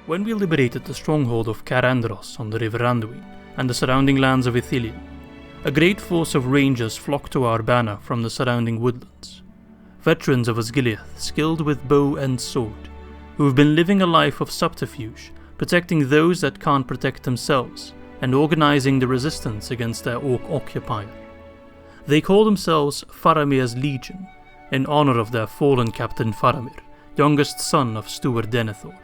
when we liberated the stronghold of Cair Andros on the river Anduin and the surrounding lands of Ithilien, a great force of rangers flocked to our banner from the surrounding woodlands. Veterans of Osgiliath, skilled with bow and sword, who have been living a life of subterfuge, protecting those that can't protect themselves, and organising the resistance against their occupier. They call themselves Faramir's Legion, in honour of their fallen captain Faramir, youngest son of Steward Denethor.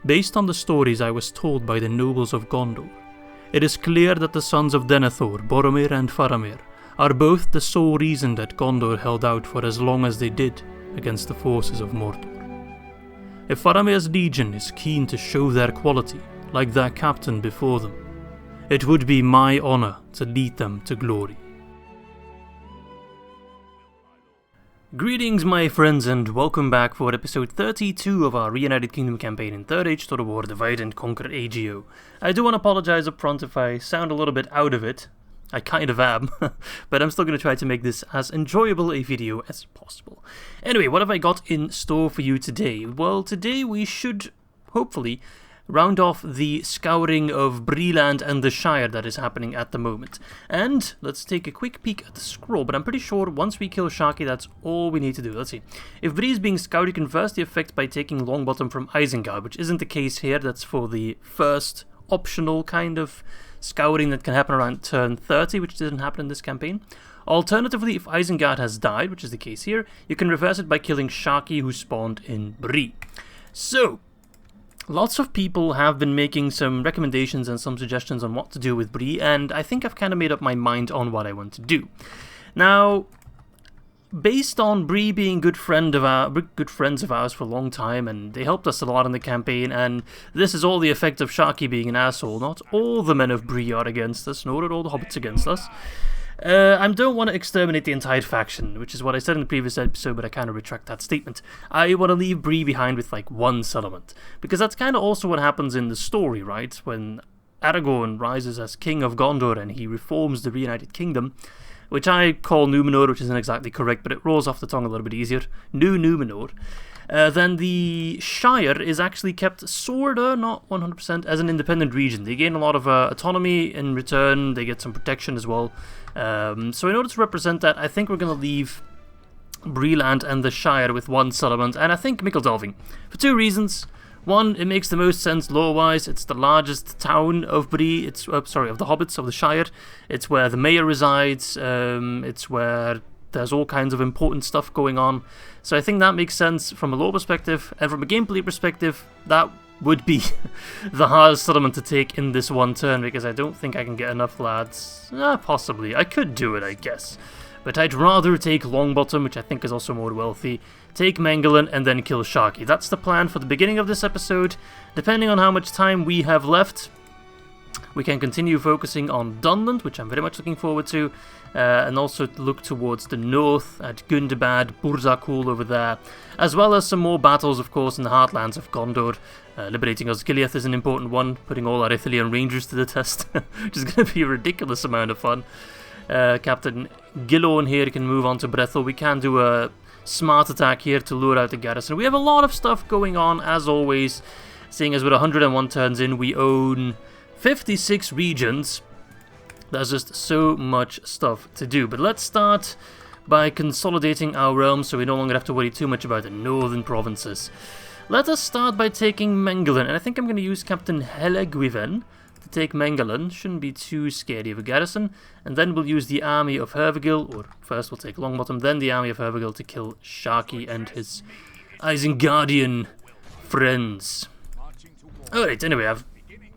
Based on the stories I was told by the nobles of Gondor, it is clear that the sons of Denethor, Boromir and Faramir, are both the sole reason that Gondor held out for as long as they did against the forces of Mordor. If Faramir's Legion is keen to show their quality, like their captain before them, it would be my honour to lead them to glory. Greetings my friends and welcome back for episode 32 of our Reunited Kingdom campaign in 3rd Age Total War Divide and Conquer AGO. I do want to apologise up front if I sound a little bit out of it. I kind of am, but I'm still going to try to make this as enjoyable a video as possible. Anyway, what have I got in store for you today? Well, today we should, hopefully, round off the scouring of Bree-land and the Shire that is happening at the moment. And let's take a quick peek at the scroll, but I'm pretty sure once we kill Sharkey, that's all we need to do. Let's see. If Bree is being scouted, you can reverse the effect by taking Longbottom from Isengard, which isn't the case here. That's for the first optional kind of scouring that can happen around turn 30, which didn't happen in this campaign. Alternatively, if Isengard has died, which is the case here, you can reverse it by killing Sharkey, who spawned in Bree. So, lots of people have been making some recommendations and some suggestions on what to do with Bree, and I think I've kind of made up my mind on what I want to do. Now, based on Bree being good friends of ours for a long time, and they helped us a lot in the campaign, and this is all the effect of Sharkey being an asshole. Not all the men of Bree are against us, nor are all the hobbits against us. I don't want to exterminate the entire faction, which is what I said in the previous episode, but I kind of retract that statement. I want to leave Bree behind with like one settlement, because that's kind of also what happens in the story, right? When Aragorn rises as king of Gondor and he reforms the Reunited Kingdom, which I call Númenor, which isn't exactly correct, but it rolls off the tongue a little bit easier. New Númenor. Then the Shire is actually kept sorta, not 100%, as an independent region. They gain a lot of autonomy in return, they get some protection as well. So in order to represent that, I think we're going to leave Bree-land and the Shire with one settlement, and I think Mickledelving, for two reasons. One, it makes the most sense lore-wise. It's the largest town of Bree. It's of the hobbits of the Shire. It's where the mayor resides. It's where there's all kinds of important stuff going on. So I think that makes sense from a lore perspective, and from a gameplay perspective, that would be the hardest settlement to take in this one turn, because I don't think I can get enough lads. Possibly. I could do it, I guess. But I'd rather take Longbottom, which I think is also more wealthy, take Mengelin, and then kill Sharkey. That's the plan for the beginning of this episode. Depending on how much time we have left, we can continue focusing on Dunland, which I'm very much looking forward to, and also look towards the north at Gundabad, Burzakûl over there, as well as some more battles, of course, in the heartlands of Gondor. Liberating Osgiliath is an important one, putting all our Ithilien rangers to the test, which is going to be a ridiculous amount of fun. Captain Gillorn here can move on to Brethil. We can do a smart attack here to lure out the garrison. We have a lot of stuff going on, as always, seeing as with 101 turns in, we own 56 regions. There's just so much stuff to do. But let's start by consolidating our realms so we no longer have to worry too much about the northern provinces. Let us start by taking Mengelin, and I think I'm going to use Captain Hellegwiven to take Mengelin. Shouldn't be too scary of a garrison. And then we'll use the army of Hervigil, or first we'll take Longbottom, then the army of Hervigil to kill Sharkey and his Isengardian friends. Alright, anyway, I've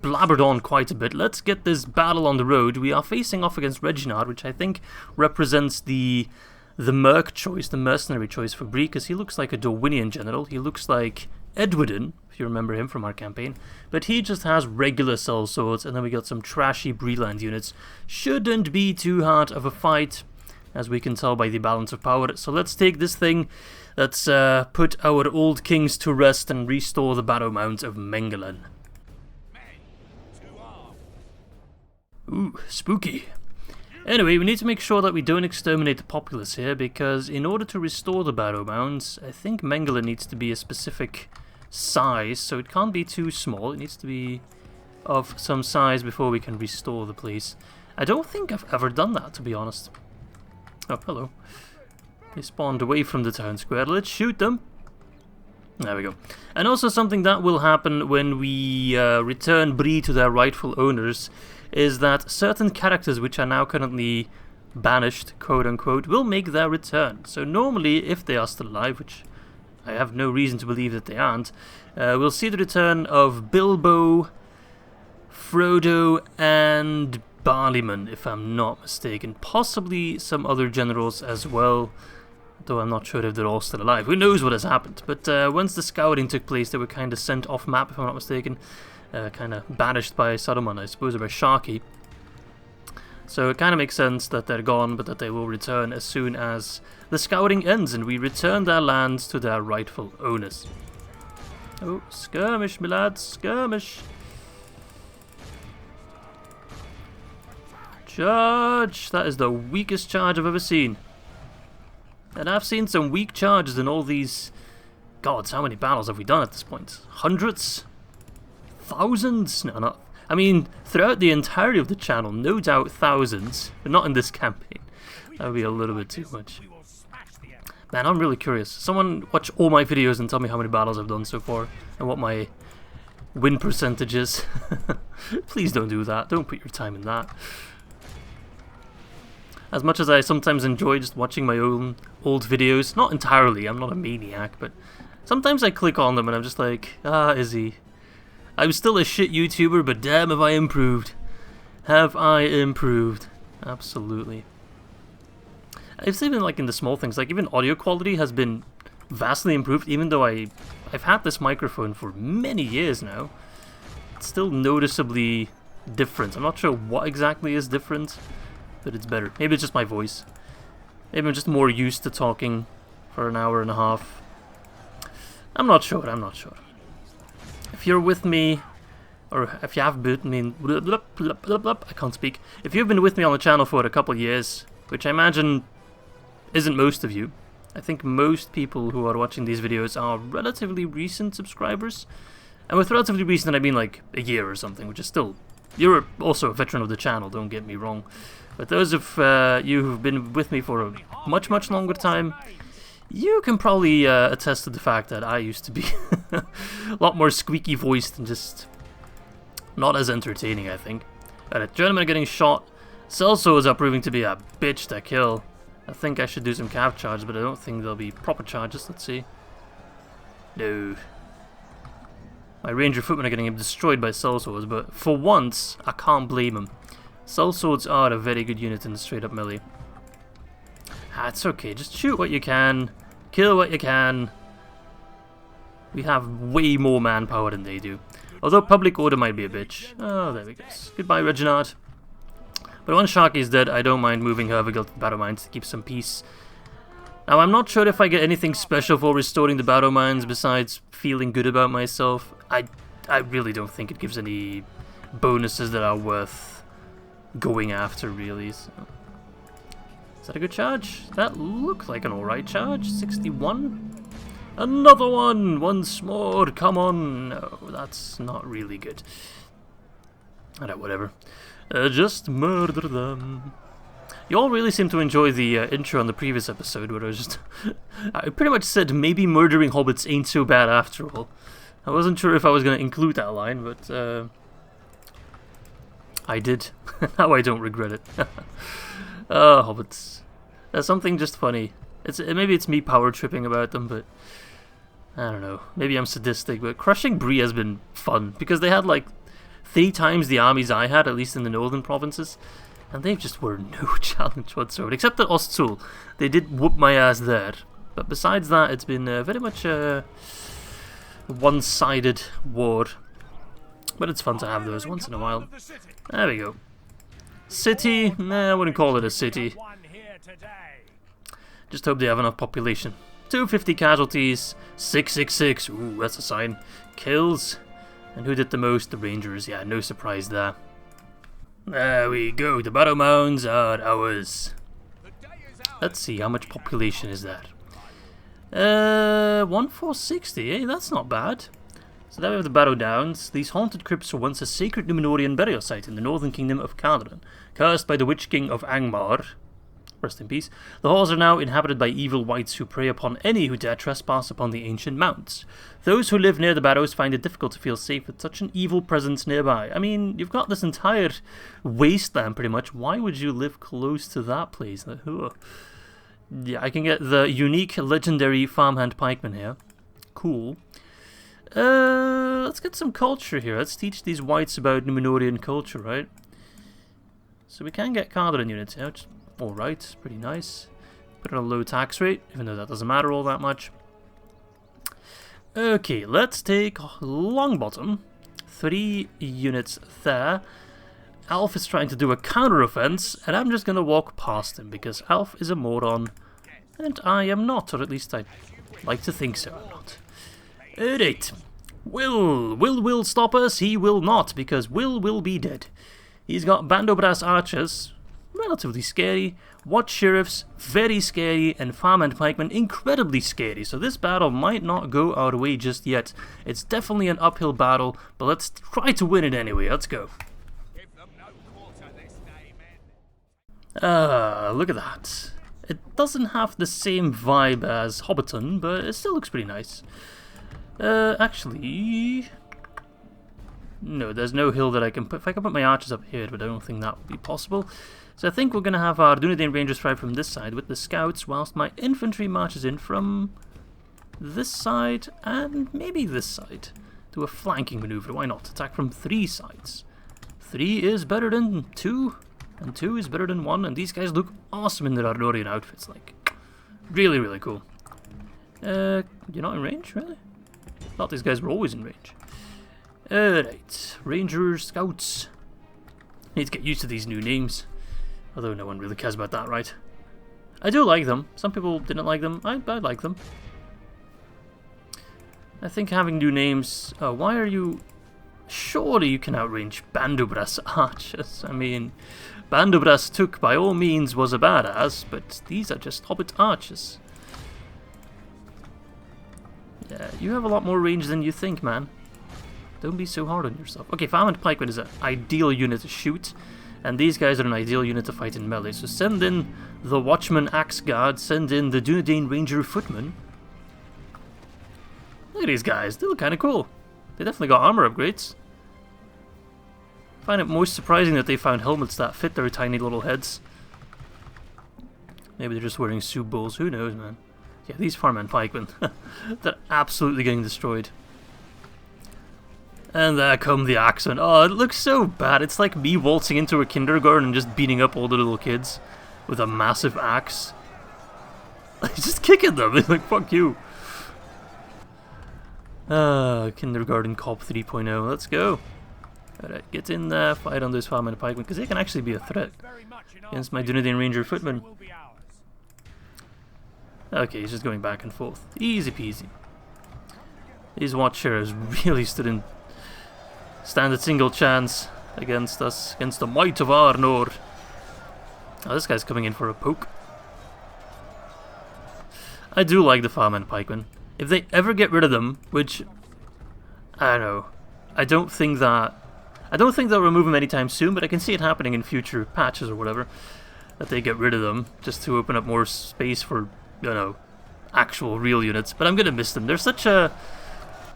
blabbered on quite a bit. Let's get this battle on the road. We are facing off against Reginald, which I think represents the merc choice, the mercenary choice for Bree, because he looks like a Dorwinion general. He looks like Edwardin, if you remember him from our campaign, but he just has regular sellswords, and then we got some trashy Bree-land units. Shouldn't be too hard of a fight, as we can tell by the balance of power. So let's take this thing. Let's put our old kings to rest and restore the Barrow-Mounds of Mengelin. Ooh, spooky. Anyway, we need to make sure that we don't exterminate the populace here, because in order to restore the Barrow-Mounds, I think Mengelin needs to be a specific size, so it can't be too small. It needs to be of some size before we can restore the place. I don't think I've ever done that, to be honest. Oh, hello. They spawned away from the town square. Let's shoot them. There we go. And also something that will happen when we return Bree to their rightful owners is that certain characters which are now currently banished, quote-unquote, will make their return. So normally, if they are still alive, which I have no reason to believe that they aren't, we'll see the return of Bilbo, Frodo, and Barleyman, if I'm not mistaken. Possibly some other generals as well, though I'm not sure if they're all still alive. Who knows what has happened? But once the scouting took place, they were kind of sent off map, if I'm not mistaken. Kind of banished by Saruman, I suppose, or by Sharkey. So it kind of makes sense that they're gone, but that they will return as soon as the scouting ends and we return their lands to their rightful owners. Oh, skirmish, my lads, skirmish. Charge! That is the weakest charge I've ever seen. And I've seen some weak charges in all these... Gods, how many battles have we done at this point? Hundreds? Thousands? No, not... I mean, throughout the entirety of the channel, no doubt thousands, but not in this campaign. That would be a little bit too much. Man, I'm really curious. Someone watch all my videos and tell me how many battles I've done so far, and what my win percentage is. Please don't do that. Don't put your time in that. As much as I sometimes enjoy just watching my own old videos, not entirely, I'm not a maniac, but sometimes I click on them and I'm just like, ah, Izzy. I'm still a shit YouTuber, but damn have I improved. Have I improved? Absolutely. It's even like in the small things, like even audio quality has been vastly improved, even though I've had this microphone for many years now. It's still noticeably different. I'm not sure what exactly is different, but it's better. Maybe it's just my voice. Maybe I'm just more used to talking for an hour and a half. I'm not sure, I'm not sure. If you're with me, or if you have been, I can't speak. If you've been with me on the channel for a couple of years, which I imagine isn't most of you, I think most people who are watching these videos are relatively recent subscribers. And with relatively recent, I mean like a year or something, which is still... You're also a veteran of the channel, don't get me wrong. But those of you who've been with me for a much, much longer time, you can probably attest to the fact that I used to be a lot more squeaky voiced and just not as entertaining, I think. Alright, gentlemen are getting shot. Sellswords are proving to be a bitch to kill. I think I should do some cav charges, but I don't think they'll be proper charges. Let's see. No. My ranger footmen are getting destroyed by sellswords, but for once, I can't blame them. Sellswords are a very good unit in the straight up melee. It's okay, just shoot what you can, kill what you can. We have way more manpower than they do. Although public order might be a bitch. Oh, there we go. Goodbye, Reginald. But once Sharky's dead, I don't mind moving Hervergill to the Barrow-Mounds to keep some peace. Now, I'm not sure if I get anything special for restoring the Barrow-Mounds besides feeling good about myself. I really don't think it gives any bonuses that are worth going after, really. So. Is that a good charge? That looked like an alright charge. 61? Another one! Once more! Come on! No, that's not really good. Alright, whatever. Just murder them. You all really seem to enjoy the intro on the previous episode where I was just... I pretty much said maybe murdering hobbits ain't so bad after all. I wasn't sure if I was going to include that line, but I did. Now I don't regret it. Hobbits. There's something just funny. Maybe it's me power tripping about them, but I don't know. Maybe I'm sadistic, but crushing Bree has been fun because they had like 3 times the armies I had, at least in the northern provinces, and they just were no challenge whatsoever, except at Osgiliath. They did whoop my ass there, but besides that, it's been very much a one-sided war. But it's fun to have those once in a while. There we go. City? Nah, I wouldn't call it a city. Just hope they have enough population. 250 casualties, 666, ooh, that's a sign. Kills. And who did the most? The Rangers, yeah, no surprise there. There we go, the Barrow-Mounds are ours. Let's see, how much population is that? 1460, eh? That's not bad. So there we have the Barrow-Mounds. These haunted crypts were once a sacred Numenorean burial site in the northern kingdom of Cair, cursed by the Witch King of Angmar. Rest in peace. The halls are now inhabited by evil wights who prey upon any who dare trespass upon the ancient mounds. Those who live near the barrows find it difficult to feel safe with such an evil presence nearby. I mean, you've got this entire wasteland pretty much. Why would you live close to that place? Yeah, I can get the unique legendary farmhand pikeman here. Cool. Let's get some culture here. Let's teach these wights about Numenorean culture, right? So we can get Cair units here, which is alright, pretty nice. Put on a low tax rate, even though that doesn't matter all that much. Okay, let's take Longbottom. 3 units there. Alf is trying to do a counter-offense, and I'm just gonna walk past him, because Alf is a moron. And I am not, or at least I like to think so, I'm not. Alright. Will stop us? He will not, because Will be dead. He's got Bandobrass archers, relatively scary, Watch sheriffs, very scary, and farmhand pikemen, incredibly scary. So this battle might not go our way just yet. It's definitely an uphill battle, but let's try to win it anyway. Let's go. Look at that. It doesn't have the same vibe as Hobbiton, but it still looks pretty nice. Actually... no, there's no hill that I can put. If I can put my archers up here, but I don't think that would be possible. So I think we're going to have our Ar-Adûnâim Rangers fight from this side with the scouts, whilst my infantry marches in from this side and maybe this side. Do a flanking maneuver, why not? Attack from 3 sides. 3 is better than 2, and 2 is better than 1, and these guys look awesome in their Arnorian outfits, like, really, really cool. You're not in range, really? I thought these guys were always in range. Alright, Rangers, Scouts. Need to get used to these new names. Although no one really cares about that, right? I do like them. Some people didn't like them. I like them. I think having new names... oh, why are you... surely you can outrange Bandobrass archers. I mean, Bandobrass Took by all means was a badass, but these are just hobbit archers. Yeah, you have a lot more range than you think, man. Don't be so hard on yourself. Okay, Farmhand Pikeman is an ideal unit to shoot, and these guys are an ideal unit to fight in melee. So send in the Watchman Axe Guard, send in the Dunedain Ranger Footman. Look at these guys, they look kind of cool. They definitely got armor upgrades. I find it most surprising that they found helmets that fit their tiny little heads. Maybe they're just wearing soup bowls, who knows, man. Yeah, these Farmhand Pikemen, they're absolutely getting destroyed. And there come the accent. Oh, it looks so bad. It's like me waltzing into a kindergarten and just beating up all the little kids with a massive axe. Just kicking them. They're like, fuck you. Kindergarten Cop 3.0. Let's go. Alright, get in there, fight on those Farmhand Pikemen, because they can actually be a threat against my Dunedain Ranger Footman. Okay, he's just going back and forth. Easy peasy. These Watchers really stand a single chance against us, against the might of Arnor. Oh, this guy's coming in for a poke. I do like the Farmhand Pikemen. If they ever get rid of them, which I don't know, I don't think they'll remove them anytime soon, but I can see it happening in future patches or whatever, that they get rid of them just to open up more space for, you know, actual real units. But I'm gonna miss them. They're such a...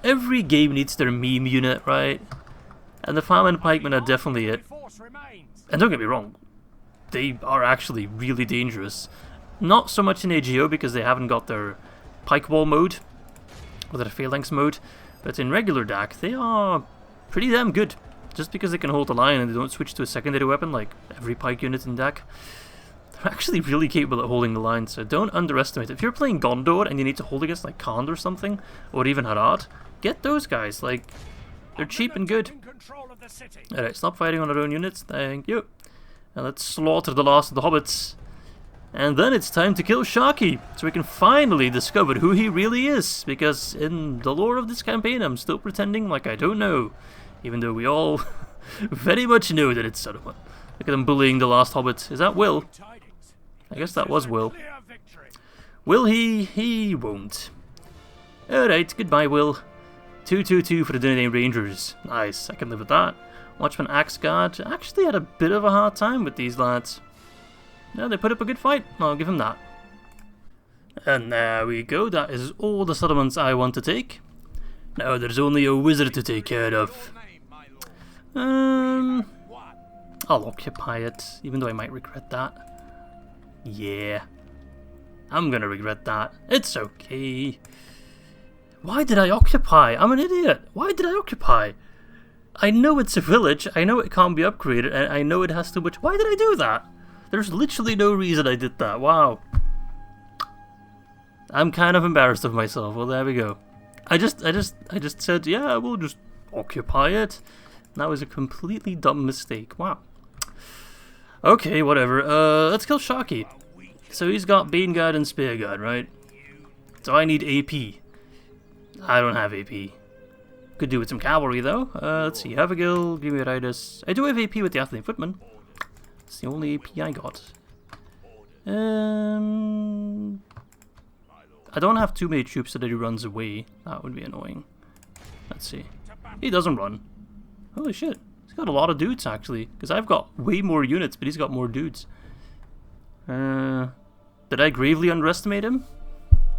every game needs their meme unit, right? And the Farmhand Pikemen are definitely it. And don't get me wrong, they are actually really dangerous. Not so much in AGO because they haven't got their Pikeball mode, or their Phalanx mode, but in regular DAC they are pretty damn good. Just because they can hold the line and they don't switch to a secondary weapon like every Pike unit in DAC. They're actually really capable at holding the line, so don't underestimate it. If you're playing Gondor and you need to hold against like Khand or something, or even Harad, get those guys, like, they're cheap and good. Alright, stop fighting on our own units, thank you. And let's slaughter the last of the hobbits. And then it's time to kill Sharkey, so we can finally discover who he really is, because in the lore of this campaign I'm still pretending like I don't know, even though we all very much know that it's Saruman. Look at them bullying the last hobbit. Is that Will? I guess that was Will. Will he? He won't. Alright, goodbye Will. 2-2-2 for the Dunedin Rangers. Nice, I can live with that. Watchman Axgard actually had a bit of a hard time with these lads. Yeah, they put up a good fight. I'll give him that. And there we go. That is all the settlements I want to take. Now there's only a wizard to take care of. I'll occupy it, even though I might regret that. Yeah. I'm gonna regret that. It's okay. Why did I occupy? I'm an idiot. Why did I occupy? I know it's a village, I know it can't be upgraded, and I know it has too much. Why did I do that? There's literally no reason I did that. Wow. I'm kind of embarrassed of myself. Well, there we go. I just said, yeah, we'll just occupy it. That was a completely dumb mistake. Wow. Okay, whatever. Let's kill Sharkey. So he's got Baneguard and Spearguard, right? So I need AP. I don't have AP. Could do with some cavalry though. Let's see. Havigill, give me a Ridus. I do have AP with the Ithilien footman. It's the only AP I got. I don't have too many troops so that he runs away. That would be annoying. Let's see. He doesn't run. Holy shit. He's got a lot of dudes actually. Because I've got way more units, but he's got more dudes. Did I gravely underestimate him?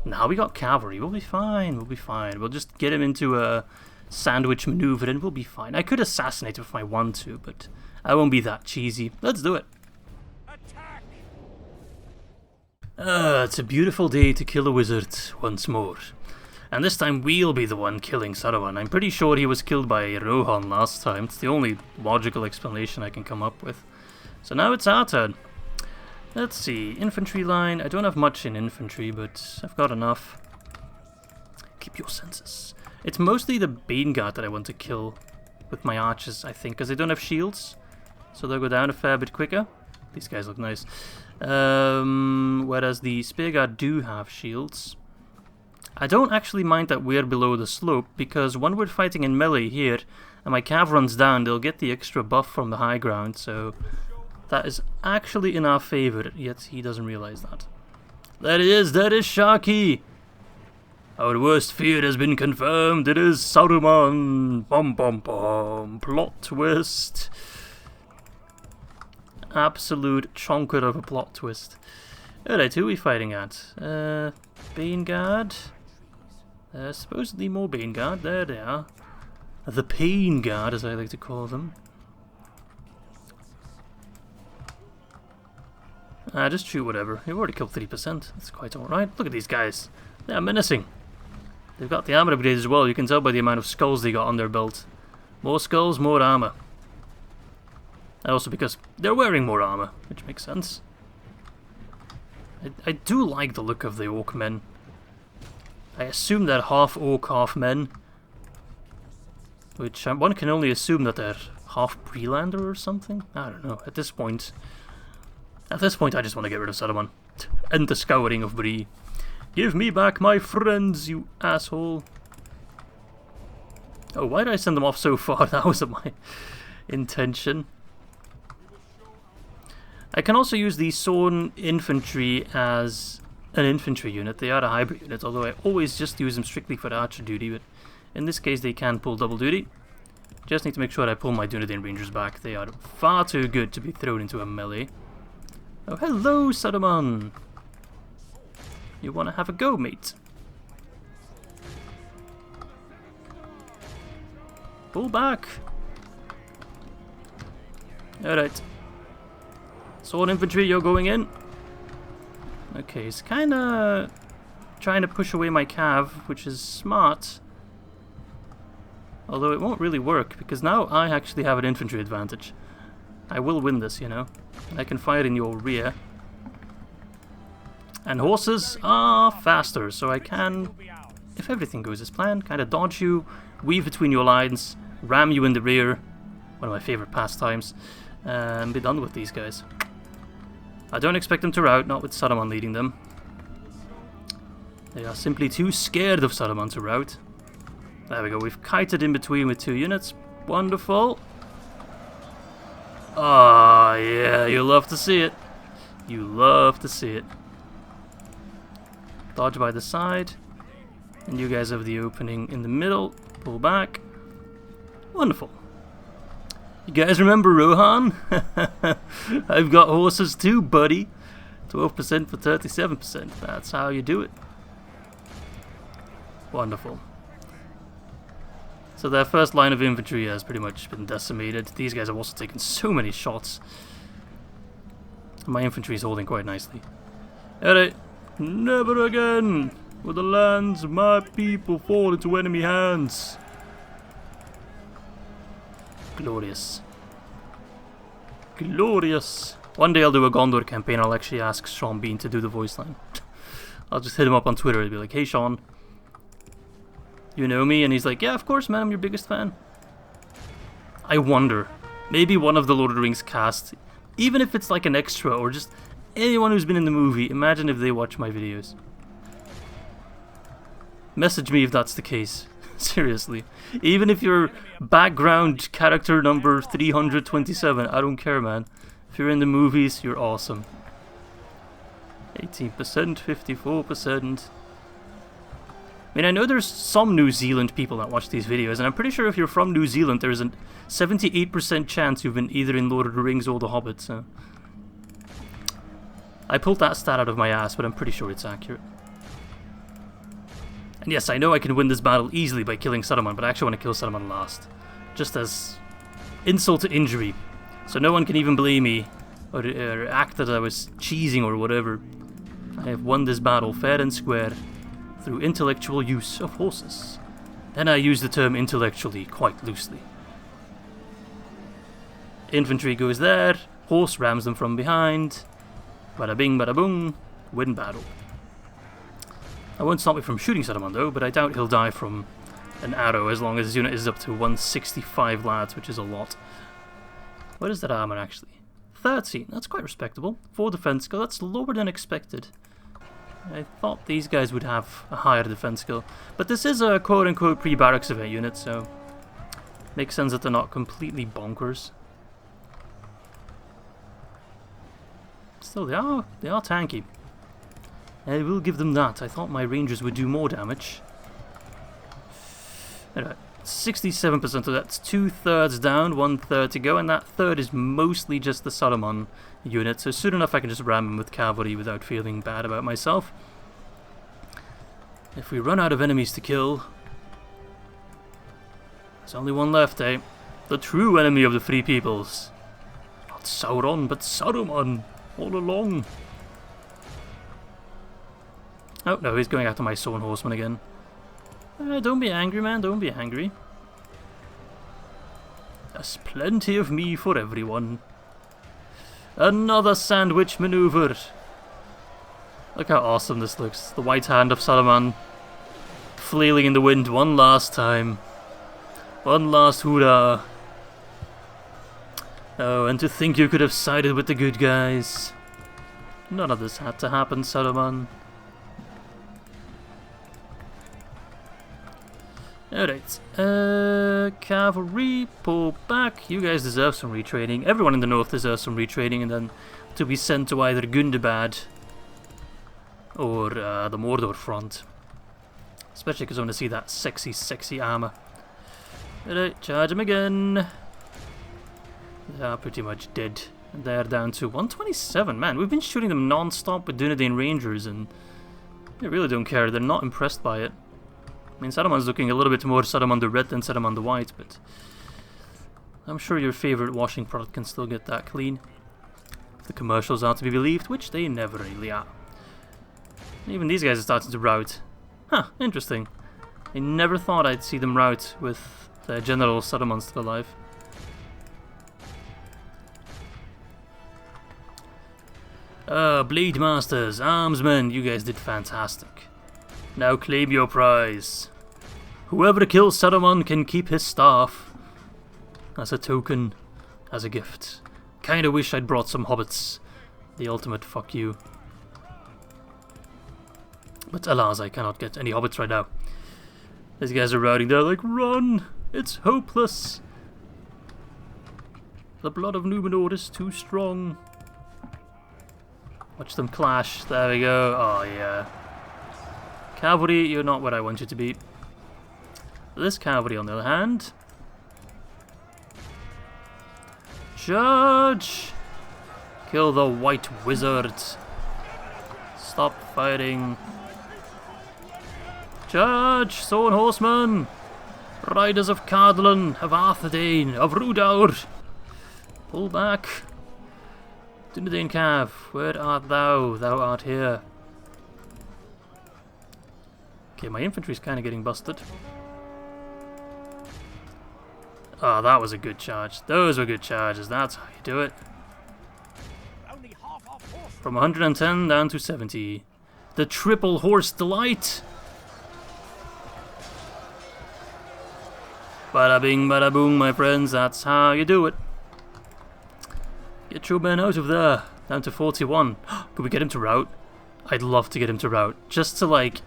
Now we got cavalry. We'll be fine. We'll be fine. We'll just get him into a sandwich maneuver and we'll be fine. I could assassinate him if I want to, but I won't be that cheesy. Let's do it. It's a beautiful day to kill a wizard once more. And this time we'll be the one killing Saruman. I'm pretty sure he was killed by Rohan last time. It's the only logical explanation I can come up with. So now it's our turn. Let's see, infantry line. I don't have much in infantry, but I've got enough. Keep your senses. It's mostly the Baneguard that I want to kill with my archers, I think, because they don't have shields. So they'll go down a fair bit quicker. These guys look nice. Whereas the Spearguard do have shields. I don't actually mind that we're below the slope, because when we're fighting in melee here, and my cav runs down, they'll get the extra buff from the high ground, so that is actually in our favour, yet he doesn't realize that. There it is Sharkey! Our worst fear has been confirmed, it is Saruman! Bum bum bum, plot twist. Absolute chonker of a plot twist. Alright, who are we fighting at? Baneguard? Supposedly more Baneguard, there they are. The Pain Guard, as I like to call them. Just shoot whatever. We've already killed 30%. That's quite alright. Look at these guys. They're menacing. They've got the armor upgrades as well. You can tell by the amount of skulls they got on their belt. More skulls, more armor. And also because they're wearing more armor, which makes sense. I do like the look of the orc men. I assume they're half orc, half men. Which one can only assume that they're half Breelander or something? I don't know. At this point, I just want to get rid of Saruman. End the scouring of Bree. Give me back my friends, you asshole. Oh, why did I send them off so far? That wasn't my intention. I can also use the Sawn infantry as an infantry unit. They are a hybrid unit, although I always just use them strictly for archer duty, but in this case they can pull double duty. Just need to make sure I pull my Dunedin Rangers back. They are far too good to be thrown into a melee. Oh, hello, Saruman! You want to have a go, mate? Pull back! Alright. Sword infantry, you're going in. Okay, he's kinda trying to push away my cav, which is smart. Although it won't really work, because now I actually have an infantry advantage. I will win this, you know. I can fire in your rear. And horses are faster, so I can, if everything goes as planned, kind of dodge you, weave between your lines, ram you in the rear, one of my favourite pastimes, and be done with these guys. I don't expect them to rout, not with Saruman leading them. They are simply too scared of Saruman to rout. There we go, we've kited in between with 2 units. Wonderful. Ah, yeah, you love to see it. You love to see it. Dodge by the side. And you guys have the opening in the middle. Pull back. Wonderful. You guys remember Rohan? I've got horses too, buddy. 12% for 37%. That's how you do it. Wonderful. So their first line of infantry has pretty much been decimated. These guys have also taken so many shots. My infantry is holding quite nicely. Alright. Never again will the lands of my people fall into enemy hands. Glorious. Glorious. One day I'll do a Gondor campaign. I'll actually ask Sean Bean to do the voice line. I'll just hit him up on Twitter and be like, hey Sean, you know me? And he's like, yeah, of course, man, I'm your biggest fan. I wonder, maybe one of the Lord of the Rings cast, even if it's like an extra or just anyone who's been in the movie, imagine if they watch my videos. Message me if that's the case. Seriously. Even if you're background character number 327, I don't care, man. If you're in the movies, you're awesome. 18%, 54%. I mean, I know there's some New Zealand people that watch these videos, and I'm pretty sure if you're from New Zealand, there's a 78% chance you've been either in Lord of the Rings or The Hobbit, so... I pulled that stat out of my ass, but I'm pretty sure it's accurate. And yes, I know I can win this battle easily by killing Saruman, but I actually want to kill Saruman last. Just as insult to injury. So no one can even blame me, or act that I was cheesing or whatever. I have won this battle fair and square, through intellectual use of horses. And I use the term intellectually quite loosely. Infantry goes there, horse rams them from behind. Bada bing, bada boom, win battle. That won't stop me from shooting Saruman though, but I doubt he'll die from an arrow as long as his unit is up to 165 lads, which is a lot. What is that armor actually? 13, that's quite respectable. 4 defense skill, that's lower than expected. I thought these guys would have a higher defense skill. But this is a quote-unquote pre-barracks event unit, so... makes sense that they're not completely bonkers. Still, they are tanky. I will give them that. I thought my rangers would do more damage. Alright, 67%, so that's 2/3 down, 1/3 to go, and that third is mostly just the Saruman unit, so soon enough I can just ram him with cavalry without feeling bad about myself. If we run out of enemies to kill... there's only one left, eh? The true enemy of the Free Peoples. Not Sauron, but Saruman, all along. Oh no, he's going after my Sworn Horseman again. Don't be angry, man, don't be angry. There's plenty of me for everyone. Another sandwich maneuver. Look how awesome this looks. The white hand of Saruman flailing in the wind one last time. One last hoorah. Oh, and to think you could have sided with the good guys. None of this had to happen, Saruman. Alright, cavalry, pull back. You guys deserve some retraining. Everyone in the north deserves some retraining, and then to be sent to either Gundabad or the Mordor front. Especially because I want to see that sexy, sexy armor. Alright, charge him again. They are pretty much dead. They're down to 127. Man, we've been shooting them non-stop with Dunedain Rangers, and they really don't care. They're not impressed by it. I mean, Saruman's looking a little bit more Saruman the Red than Saruman the White, but I'm sure your favorite washing product can still get that clean. If the commercials are to be believed, which they never really are. Even these guys are starting to rout. Huh, interesting. I never thought I'd see them rout with the General Saruman still alive. Blade Masters, Armsmen, you guys did fantastic. Now claim your prize. Whoever kills Saruman can keep his staff. As a token, as a gift. Kinda wish I'd brought some hobbits. The ultimate fuck you. But alas, I cannot get any hobbits right now. These guys are routing, they're like, run! It's hopeless! The blood of Númenor is too strong. Watch them clash, there we go, oh yeah. Cavalry, you're not where I want you to be. This cavalry, on the other hand... Charge! Kill the white wizards. Stop fighting. Charge, Sword Horsemen! Riders of Cardlan, of Arthedain, of Rhudaur! Pull back. Dunedain Cav, where art thou? Thou art here. Okay, my infantry's kind of getting busted. Oh, that was a good charge. Those were good charges. That's how you do it. From 110 down to 70. The triple horse delight. Bada bing, bada boom, my friends. That's how you do it. Get your men out of there. Down to 41. Could we get him to rout? I'd love to get him to rout. Just to, like,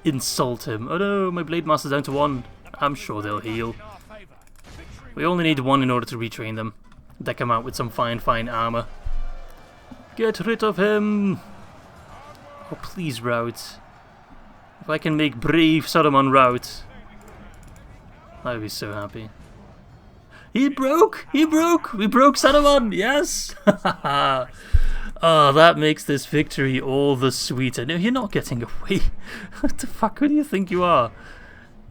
insult him. Oh no, my Blade Master's down to 1. I'm sure they'll heal. We only need 1 in order to retrain them. Deck him out with some fine armor. Get rid of him! Oh, please rout. If I can make brave Saruman rout, I'd be so happy. He broke! He broke! We broke Saruman! Yes! Oh, that makes this victory all the sweeter. No, you're not getting away. What the fuck do you think you are?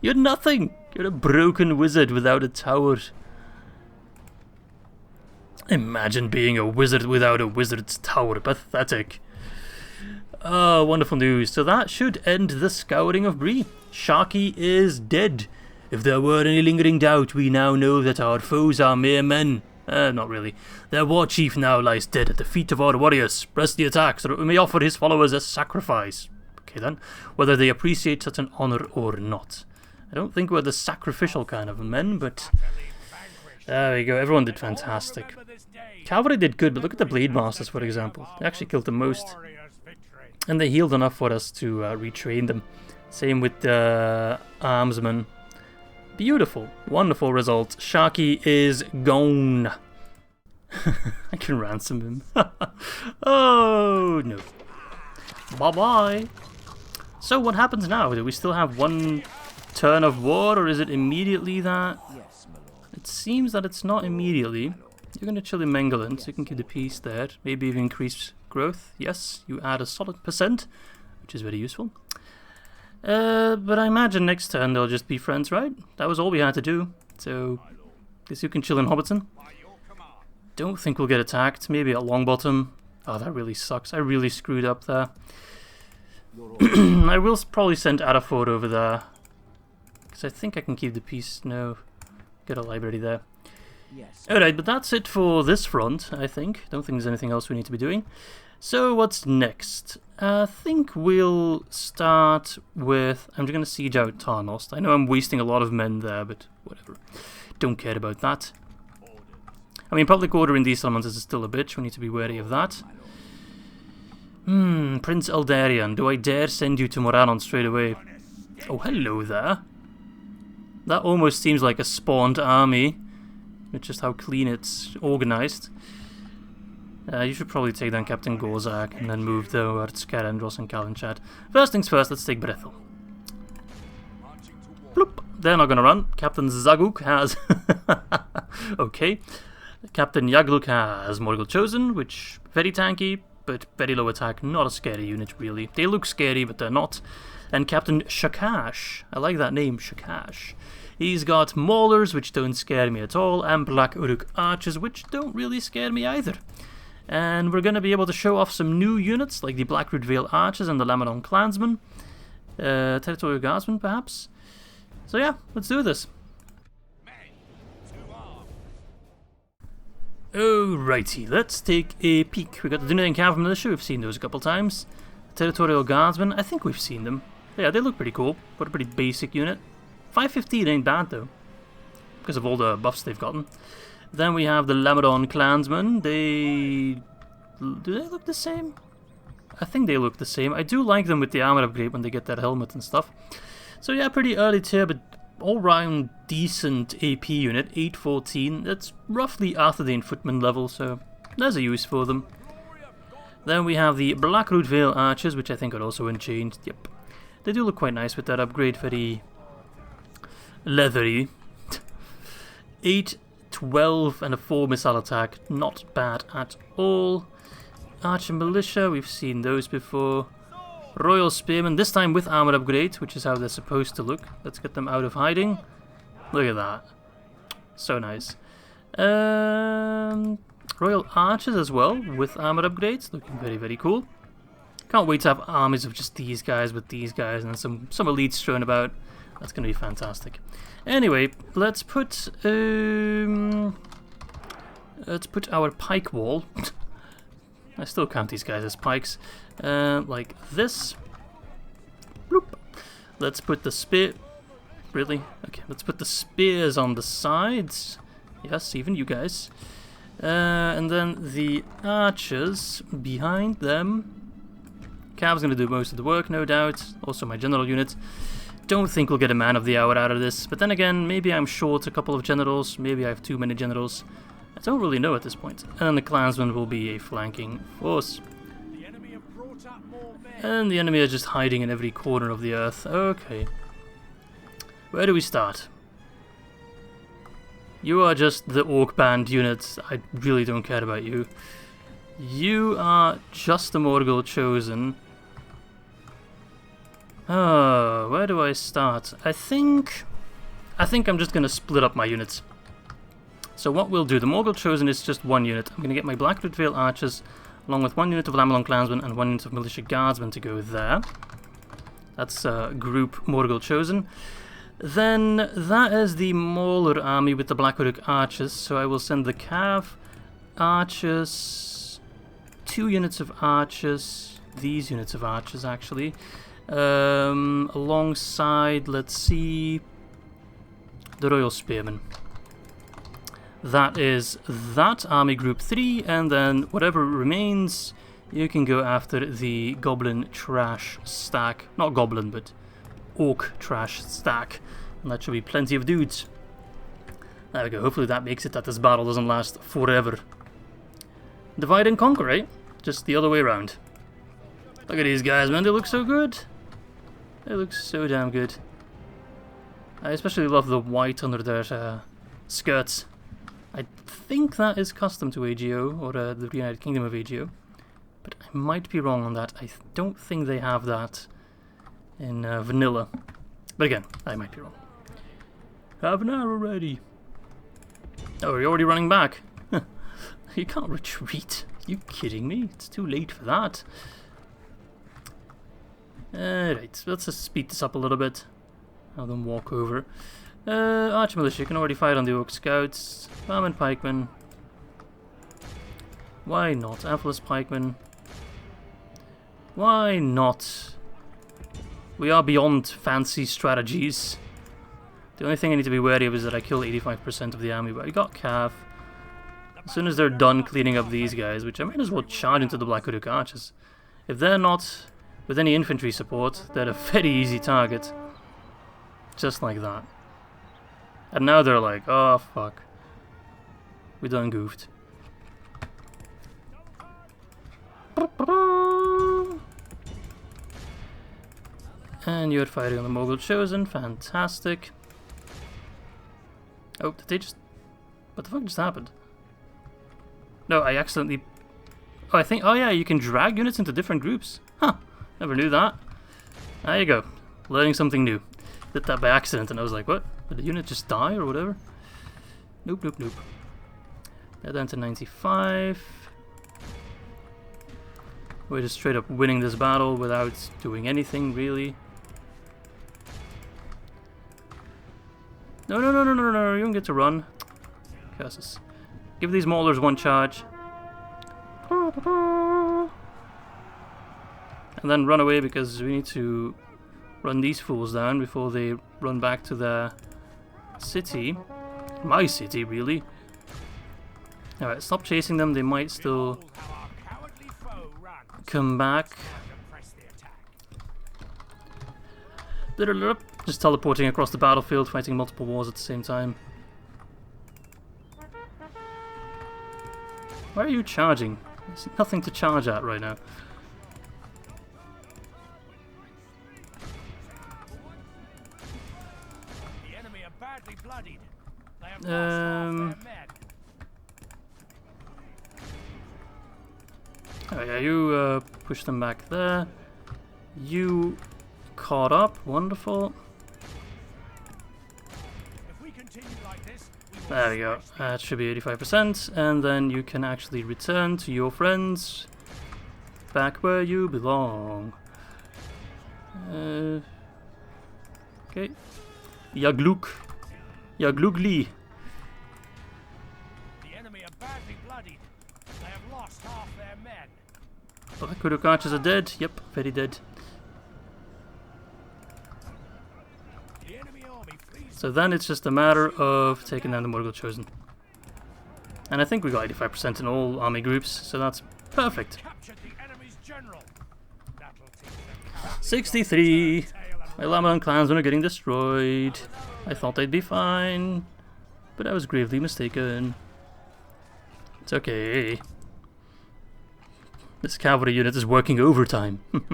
You're nothing! You're a broken wizard without a tower. Imagine being a wizard without a wizard's tower. Pathetic. Oh, wonderful news. So that should end the scouring of Bree. Sharkey is dead. If there were any lingering doubt, we now know that our foes are mere men. Not really. Their war chief now lies dead at the feet of our warriors. Press the attack so that we may offer his followers a sacrifice. Okay then. Whether they appreciate such an honor or not. I don't think we're the sacrificial kind of men, but... There we go, everyone did fantastic. Cavalry did good, but look at the Blade Masters, for example. They actually killed the most. And they healed enough for us to retrain them. Same with the Armsmen. Beautiful, wonderful result. Sharkey is gone. I can ransom him. Oh, no. Bye-bye. So what happens now? Do we still have 1 turn of war, or is it immediately that? It seems that it's not immediately. You're going to chill in Mengeland, so you can keep the peace there. Maybe even increase growth. Yes, you add a solid %, which is very useful. But I imagine next turn they'll just be friends, right? That was all we had to do. So, guess you can chill in Hobbiton. Don't think we'll get attacked. Maybe at Longbottom. Oh, that really sucks. I really screwed up there. I will probably send Adaford over there. Because I think I can keep the peace. No. Get a library there. Yes. Alright, but that's it for this front, I think. Don't think there's anything else we need to be doing. So, what's next? I think we'll start with... I'm just going to siege out Tarnost. I know I'm wasting a lot of men there, but whatever. Don't care about that. I mean, public order in these settlements is still a bitch. We need to be wary of that. Prince Eldarion. Do I dare send you to Moranon straight away? Oh, hello there. That almost seems like a spawned army. It's just how clean it's organized. You should probably take down Captain Gorzak and then move towards Cair Andros and Kalinchad. First things first, let's take Brethil. Bloop. They're not gonna run. Captain Zaguk has... okay. Captain Yagluk has Morgul Chosen, which very tanky, but very low attack. Not a scary unit, really. They look scary, but they're not. And Captain Shakash. I like that name, Shakash. He's got Maulers, which don't scare me at all, and Black Uruk Archers, which don't really scare me either. And we're going to be able to show off some new units, like the Blackroot Vale Archers and the Lamadon Clansmen. Territorial Guardsmen, perhaps. So yeah, let's do this. Alrighty, let's take a peek. We got the Dunedain Cav Militia, we've seen those a couple times. Territorial Guardsmen, I think we've seen them. Yeah, they look pretty cool, but a pretty basic unit. 515 ain't bad though, because of all the buffs they've gotten. Then we have the Lamadon Clansmen. Do they look the same? I think they look the same. I do like them with the armor upgrade when they get their helmet and stuff. So yeah, pretty early tier, but all-round decent AP unit, 814. That's roughly Arthedain Footman level, so there's a use for them. Then we have the Blackroot Vale Archers, which I think are also unchanged. Yep. They do look quite nice with that upgrade, very leathery. 8, 12 and a 4 missile attack. Not bad at all. Archer Militia, we've seen those before. Royal Spearmen, this time with armor upgrade, which is how they're supposed to look. Let's get them out of hiding. Look at that. So nice. Royal Archers as well, with armor upgrades. Looking very, very cool. Can't wait to have armies of just these guys with these guys and some elites thrown about. That's going to be fantastic. Anyway, let's put our pike wall. I still count these guys as pikes. Like this. Bloop. Let's put the spear. Really? Okay, let's put the spears on the sides. Yes, even you guys. And then the archers behind them. Cav's going to do most of the work, no doubt. Also my general unit. Don't think we'll get a man of the hour out of this. But then again, maybe I'm short a couple of generals. Maybe I have too many generals. I don't really know at this point. And the clansmen will be a flanking force. And the enemy are just hiding in every corner of the earth. Okay. Where do we start? You are just the Orc Band unit. I really don't care about you. You are just the Morgul Chosen. Oh, where do I start? I think I'm just gonna split up my units. So what we'll do, the Morgul Chosen is just one unit. I'm gonna get my Blackwood Vale Archers along with one unit of Lammelon Clansmen and one unit of Militia Guardsmen to go there. That's group Morgul Chosen. Then that is the Mauler army with the Blackwood Archers. So I will send the Cav Archers, 2 units of Archers, these units of Archers actually. Alongside, let's see, the Royal Spearmen. That is that army group 3, and then whatever remains, you can go after the Goblin Trash stack. Not Goblin, but Orc Trash stack. And that should be plenty of dudes. There we go, hopefully that makes it that this battle doesn't last forever. Divide and conquer, eh? Just the other way around. Look at these guys, man, they look so good. They look so damn good. I especially love the white under their skirts. I think that is custom to AGO, or the Reunited Kingdom of AGO. But I might be wrong on that. I don't think they have that in vanilla. But again, I might be wrong. Have an arrow ready. Oh, you're already running back. You can't retreat. Are you kidding me? It's too late for that. Right, let's just speed this up a little bit. Have them walk over. Archer Militia can already fight on the Orc Scouts. Farm and Pikemen. Why not? Amphilis Pikemen. Why not? We are beyond fancy strategies. The only thing I need to be wary of is that I kill 85% of the army, but I got Cav. As soon as they're done cleaning up these guys, which I might as well charge into the Blackwood Archers. If they're not with any infantry support, they're a very easy target. Just like that. And now they're like, oh fuck. We done goofed. And you're fighting on the Morgul Chosen, fantastic. Oh, did they just... What the fuck just happened? No, I accidentally... Oh, I think... Oh yeah, you can drag units into different groups. Huh, never knew that. There you go, learning something new. Did that by accident and I was like, what? Did the unit just die or whatever? Nope, nope, nope. They're down to 95. We're just straight up winning this battle without doing anything, really. No, no, no, no, no, no, you don't get to run. Curses. Give these maulers one charge. And then run away because we need to run these fools down before they run back to their city. My city, really. Alright, stop chasing them, they might still come back. Just teleporting across the battlefield, fighting multiple wars at the same time. Why are you charging? There's nothing to charge at right now. Oh yeah, you push them back there. You caught up, wonderful. There we go, that should be 85%, and then you can actually return to your friends back where you belong. Okay. Yagluk. Yaglugli. The enemy are badly bloodied. They have lost half their men. Black archers are dead. Yep, very dead. The enemy army flees. So then it's just a matter of taking down the Morgul Chosen. And I think we got 85% in all army groups, so that's perfect. Captured the enemy's general. That'll teach them. 63. My Lamadan clansmen are getting destroyed. I thought they'd be fine, but I was gravely mistaken. It's okay. This cavalry unit is working overtime. But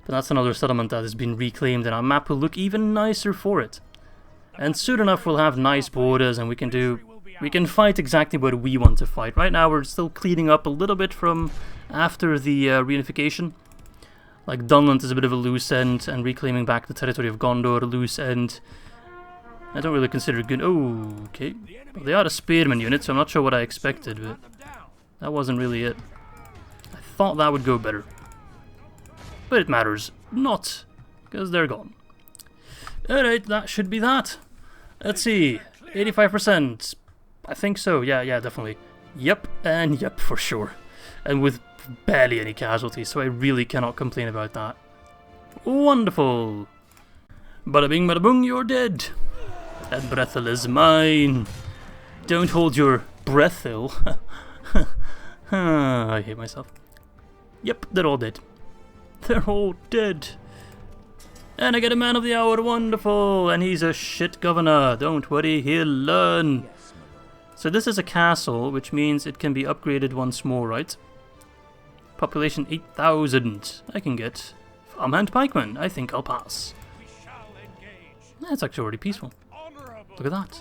that's another settlement that has been reclaimed, and our map will look even nicer for it. And soon enough we'll have nice borders, and we can fight exactly what we want to fight. Right now we're still cleaning up a little bit from after the reunification. Like Dunland is a bit of a loose end, and reclaiming back the territory of Gondor, a loose end. I don't really consider it good. Oh, okay. Well, they are a spearman unit, so I'm not sure what I expected, but that wasn't really it. I thought that would go better. But it matters not, because they're gone. Alright, that should be that. Let's see. 85%. I think so. Yeah, definitely. Yep, and yep for sure. And with barely any casualties, so I really cannot complain about that. Wonderful! Bada bing bada boom, you're dead! And Brethil is mine! Don't hold your Brethil. I hate myself. Yep, they're all dead. They're all dead. And I get a man of the hour, wonderful! And he's a shit governor, don't worry, he'll learn! So this is a castle, which means it can be upgraded once more, right? Population 8,000. I can get farmhand pikemen. I think I'll pass. That's actually already peaceful. Look at that.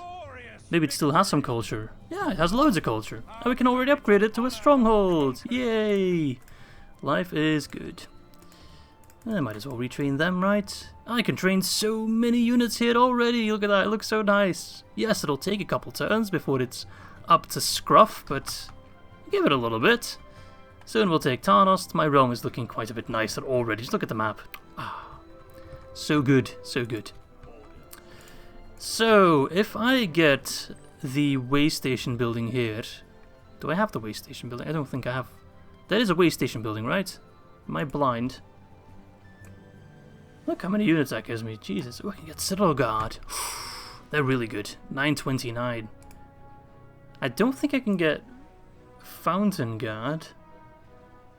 Maybe it still has some culture. Yeah, it has loads of culture. And we can already upgrade it to a stronghold. Yay! Life is good. I might as well retrain them, right? I can train so many units here already. Look at that. It looks so nice. Yes, it'll take a couple turns before it's up to scruff, but give it a little bit. Soon we'll take Tarnost. My realm is looking quite a bit nicer already. Just look at the map. Ah, so good, so good. So, if I get the way station building here... Do I have the way station building? I don't think I have. That is a way station building, right? Am I blind? Look how many units that gives me. Jesus. Oh, I can get Citadel Guard. They're really good. 929. I don't think I can get Fountain Guard.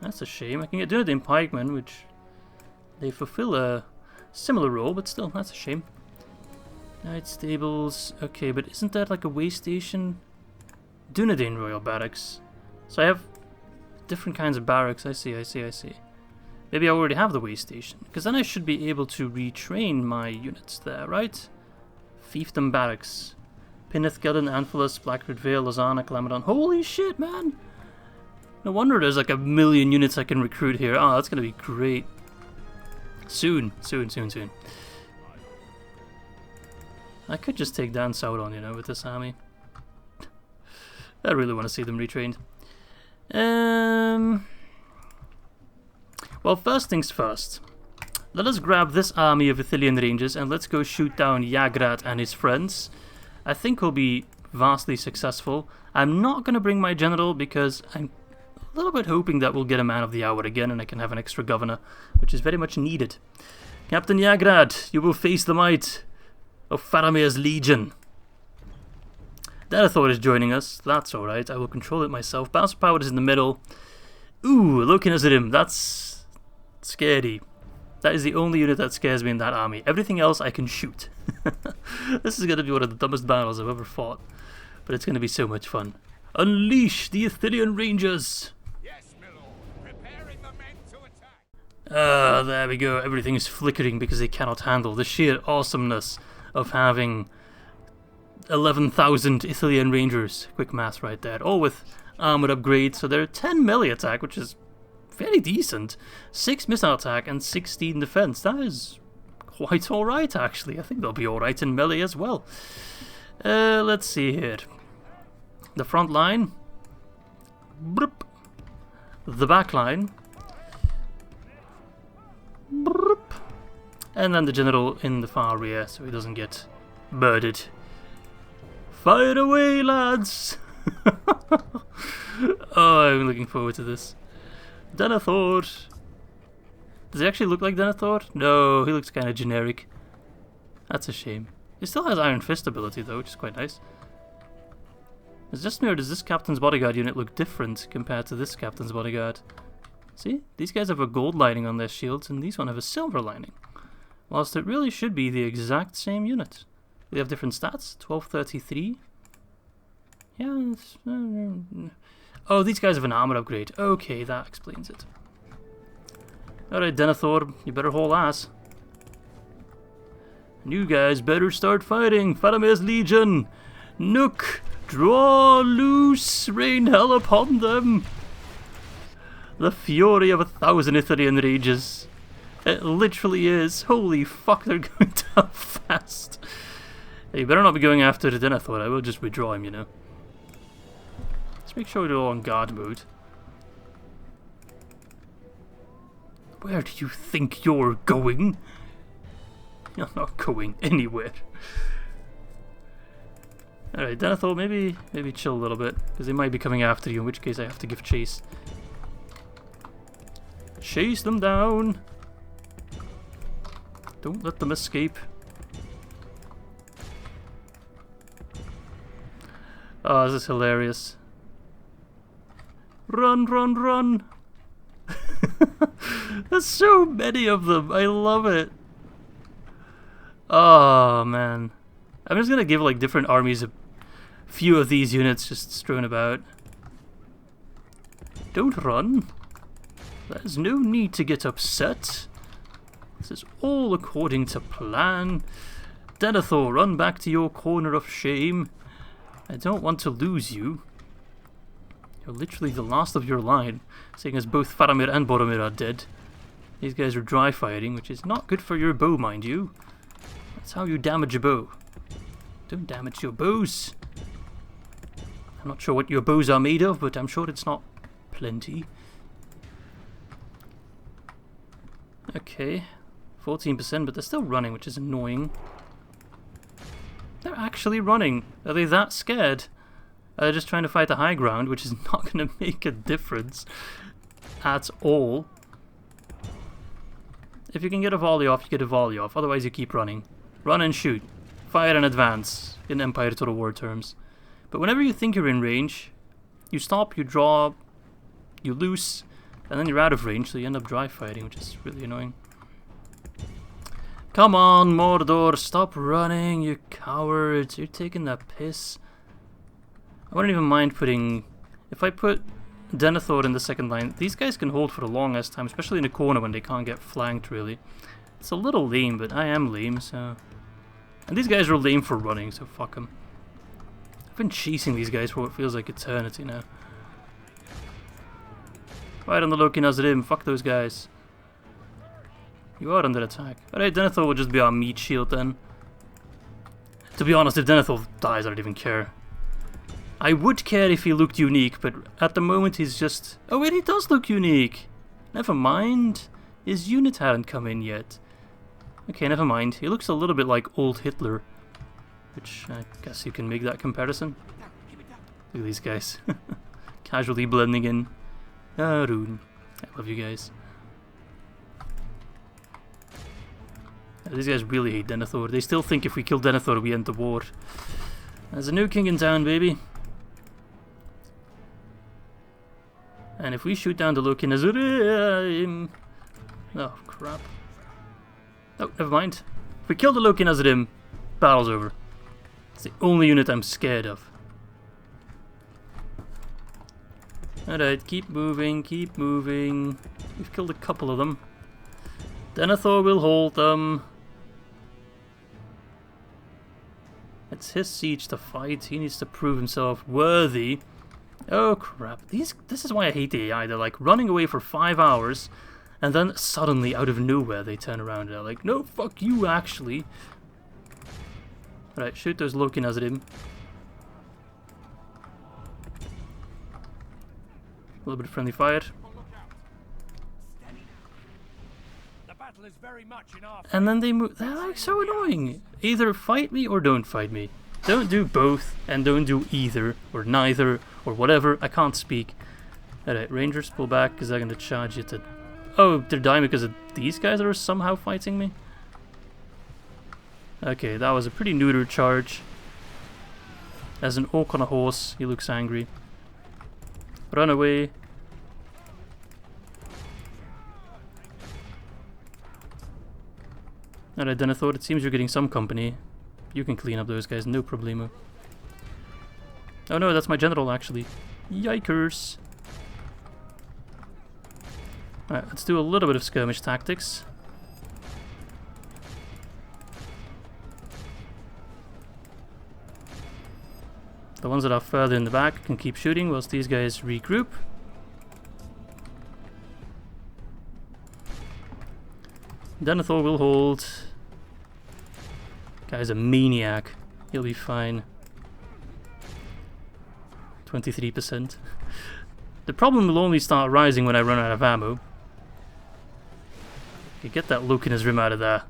That's a shame. I can get Dunedain Pikemen, which they fulfill a similar role, but still, that's a shame. Knight Stables. Okay, but isn't that like a way station? Dunedain Royal Barracks. So I have different kinds of barracks. I see. Maybe I already have the way station, because then I should be able to retrain my units there, right? Fiefdom Barracks. Pinnith, Gelden, Anphilas, Blackroot Vale, Lozana, Calamodon. Holy shit, man! No wonder there's like a million units I can recruit here. Oh, that's gonna be great. Soon. I could just take down Sauron, you know, with this army. I really want to see them retrained. Well, first things first. Let us grab this army of Ithilien Rangers and let's go shoot down Yagrat and his friends. I think we'll be vastly successful. I'm not going to bring my general because I'm a little bit hoping that we'll get a man of the hour again and I can have an extra governor, which is very much needed. Captain Yagrad, you will face the might of Faramir's legion. Derwath is joining us. That's alright. I will control it myself. Bastard Power is in the middle. Ooh, looking at him. That's scary. That is the only unit that scares me in that army. Everything else I can shoot. This is going to be one of the dumbest battles I've ever fought. But it's going to be so much fun. Unleash the Ithilien Rangers! Yes, Milo. Preparing the men to attack. Ah, there we go. Everything is flickering because they cannot handle the sheer awesomeness of having 11,000 Ithilien Rangers. Quick math right there. All with armor upgrades, so they're 10 melee attack, which is fairly decent. 6 missile attack and 16 defense. That is quite alright, actually. I think they'll be alright in melee as well. Let's see here. The front line. Broop. The back line. Broop. And then the general in the far rear, so he doesn't get murdered. Fire away, lads! Oh, I'm looking forward to this. Denethor. Does he actually look like Denethor? No, he looks kind of generic. That's a shame. He still has Iron Fist ability though, which is quite nice. Is just me, or does this Captain's Bodyguard unit look different compared to this Captain's Bodyguard? See? These guys have a gold lining on their shields, and these one have a silver lining. Whilst it really should be the exact same unit. They have different stats. 1233. Yeah. Oh, these guys have an armor upgrade. Okay, that explains it. Alright, Denethor, you better haul ass. And you guys better start fighting. Faramir's Legion. Nook, draw loose, rain hell upon them. The fury of 1,000 Ithilien rages. It literally is. Holy fuck, they're going down fast. Hey, you better not be going after the Denethor. I will just withdraw him, you know. Let's make sure we're all on guard mode. Where do you think you're going? You're not going anywhere. Alright, Denethor, maybe chill a little bit, because they might be coming after you, in which case I have to give chase. Chase them down! Don't let them escape. Oh, this is hilarious. Run, run, run! There's so many of them. I love it. Oh, man. I'm just gonna give like different armies a few of these units just strewn about. Don't run. There's no need to get upset. This is all according to plan. Denethor, run back to your corner of shame. I don't want to lose you. You're literally the last of your line, seeing as both Faramir and Boromir are dead. These guys are dry fighting, which is not good for your bow, mind you. That's how you damage a bow. Don't damage your bows. I'm not sure what your bows are made of, but I'm sure it's not plenty. Okay, 14%, but they're still running, which is annoying. They're actually running. Are they that scared? They're just trying to fight the high ground, which is not going to make a difference at all. If you can get a volley off, you get a volley off. Otherwise, you keep running. Run and shoot. Fire and advance, in Empire Total War terms. But whenever you think you're in range, you stop, you draw, you loose, and then you're out of range, so you end up dry fighting, which is really annoying. Come on, Mordor, stop running, you cowards. You're taking the piss. I wouldn't even mind putting... If I put Denethor in the second line, these guys can hold for the longest time, especially in the corner when they can't get flanked, really. It's a little lame, but I am lame, so... And these guys are lame for running, so fuck them. I've been chasing these guys for what feels like eternity now. Right on the Loki Nazrim, fuck those guys. You are under attack. Alright, Denethor will just be our meat shield then. To be honest, if Denethor dies, I don't even care. I would care if he looked unique, but at the moment he's just... Oh wait, he does look unique! Never mind. His unit hadn't come in yet. Okay, never mind. He looks a little bit like old Hitler. Which, I guess you can make that comparison. Look at these guys. Casually blending in. Rune. I love you guys. These guys really hate Denethor. They still think if we kill Denethor we end the war. There's a new king in town, baby. And if we shoot down the Loki Nazrim... Oh, crap. Oh, never mind. If we kill the Loki Nazrim, battle's over. It's the only unit I'm scared of. Alright, keep moving, keep moving. We've killed a couple of them. Denethor will hold them. It's his siege to fight. He needs to prove himself worthy. Oh crap. This is why I hate the AI. They're like running away for 5 hours, and then suddenly, out of nowhere, they turn around and they're like, no, fuck you, actually. Right, shoot those Loki Nazrim. A little bit of friendly fire. And then they move. They're like so annoying. Either fight me or don't fight me. Don't do both and don't do either or neither or whatever. I can't speak. Alright, Rangers pull back because they're going to charge you to... Oh, they're dying because of these guys that are somehow fighting me? Okay, that was a pretty neuter charge. As an orc on a horse, he looks angry. Run away. Alright, then I thought it seems you're getting some company. You can clean up those guys, no problemo. Oh no, that's my general actually. Yikers. Alright, let's do a little bit of skirmish tactics. The ones that are further in the back can keep shooting whilst these guys regroup. Denethor will hold. Guy's a maniac. He'll be fine. 23%. The problem will only start rising when I run out of ammo. Okay, get that look in his rim out of there.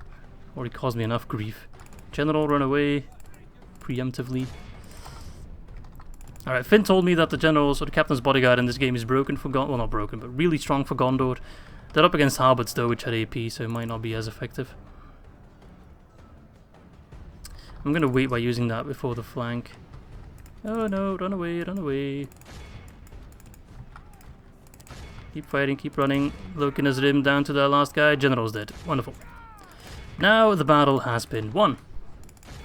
Already caused me enough grief. General, run away. Preemptively. Alright, Finn told me that the generals or the captain's bodyguard in this game is broken for Gondor. Well, not broken, but really strong for Gondor. They're up against halberds though, which had AP, so it might not be as effective. I'm gonna wait by using that before the flank. Oh no, run away, run away. Keep fighting, keep running. Loki Nazrim down to their last guy. General's dead. Wonderful. Now the battle has been won.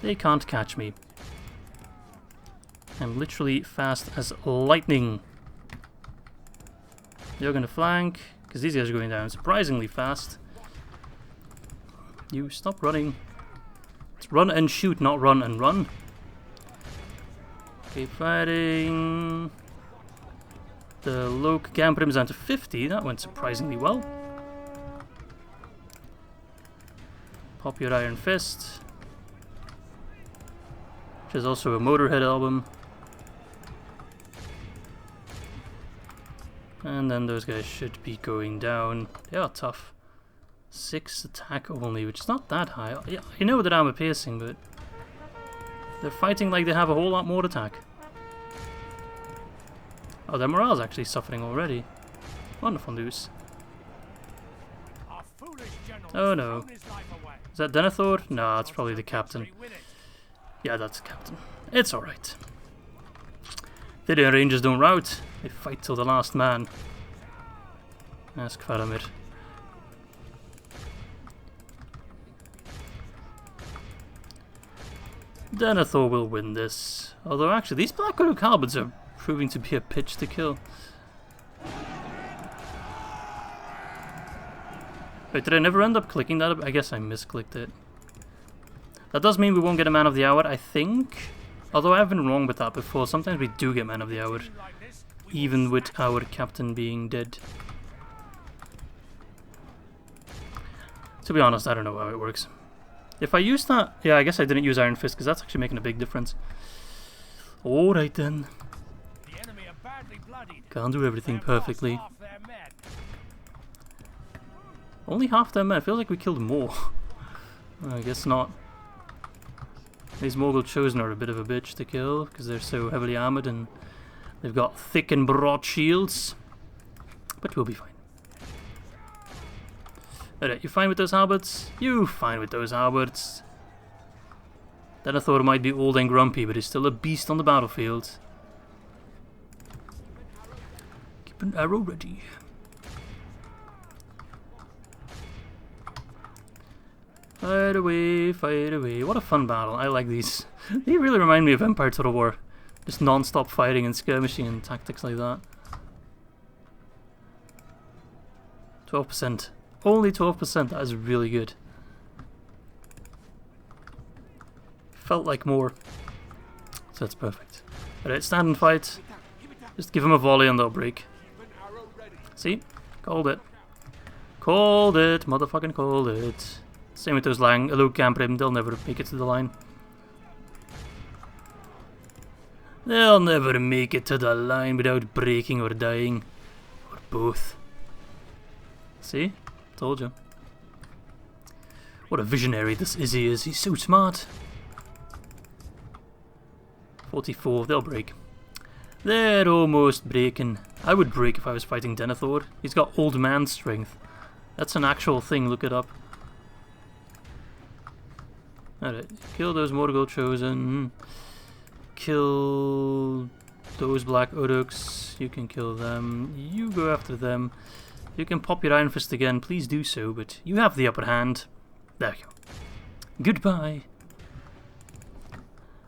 They can't catch me. I'm literally fast as lightning. You're gonna flank, because these guys are going down surprisingly fast. You stop running. It's run and shoot, not run and run. Keep fighting. The Loke Gamprim is down to 50. That went surprisingly well. Pop your Iron Fist. Which is also a Motorhead album. And then those guys should be going down. They are tough. 6 attack only, which is not that high. Yeah, I know that armor piercing, but they're fighting like they have a whole lot more attack. Oh, their morale's actually suffering already. Wonderful news. Oh no. Is that Denethor? No, it's probably the captain. Yeah, that's the captain. It's alright. Ithilien Rangers don't rout. They fight till the last man. Ask Faramir. Denethor will win this. Although actually, these Black Oak halberds are proving to be a pitch to kill. Wait, did I never end up clicking that? I guess I misclicked it. That does mean we won't get a Man of the Hour, I think. Although I've been wrong with that before. Sometimes we do get Man of the Hour. Even with our captain being dead. To be honest, I don't know how it works. If I use that... Yeah, I guess I didn't use Iron Fist because that's actually making a big difference. Alright then. Can't do everything perfectly. Only half their men. I feel like we killed more. I guess not. These Morgul Chosen are a bit of a bitch to kill because they're so heavily armored and they've got thick and broad shields. But we'll be fine. Alright, you fine with those halberds? You fine with those halberds. Denethor might be old and grumpy, but he's still a beast on the battlefield. Keep an arrow ready. Fight away, fight away. What a fun battle. I like these. They really remind me of Empire Total War. Just non-stop fighting and skirmishing and tactics like that. 12%. Only 12%. That is really good. Felt like more. So that's perfect. Alright, stand and fight. Just give him a volley and they'll break. See? Called it. Called it. Motherfucking called it. Same with those Lang. Hello, Camprim. They'll never make it to the line. They'll never make it to the line without breaking or dying. Or both. See? Told you. What a visionary this Izzy is. He's so smart. 44. They'll break. They're almost breaking. I would break if I was fighting Denethor. He's got old man strength. That's an actual thing. Look it up. Alright. Kill those Morgul Chosen. Kill those Black Uruks. You can kill them. You go after them. You can pop your Iron Fist again. Please do so, but you have the upper hand. There you go. Goodbye.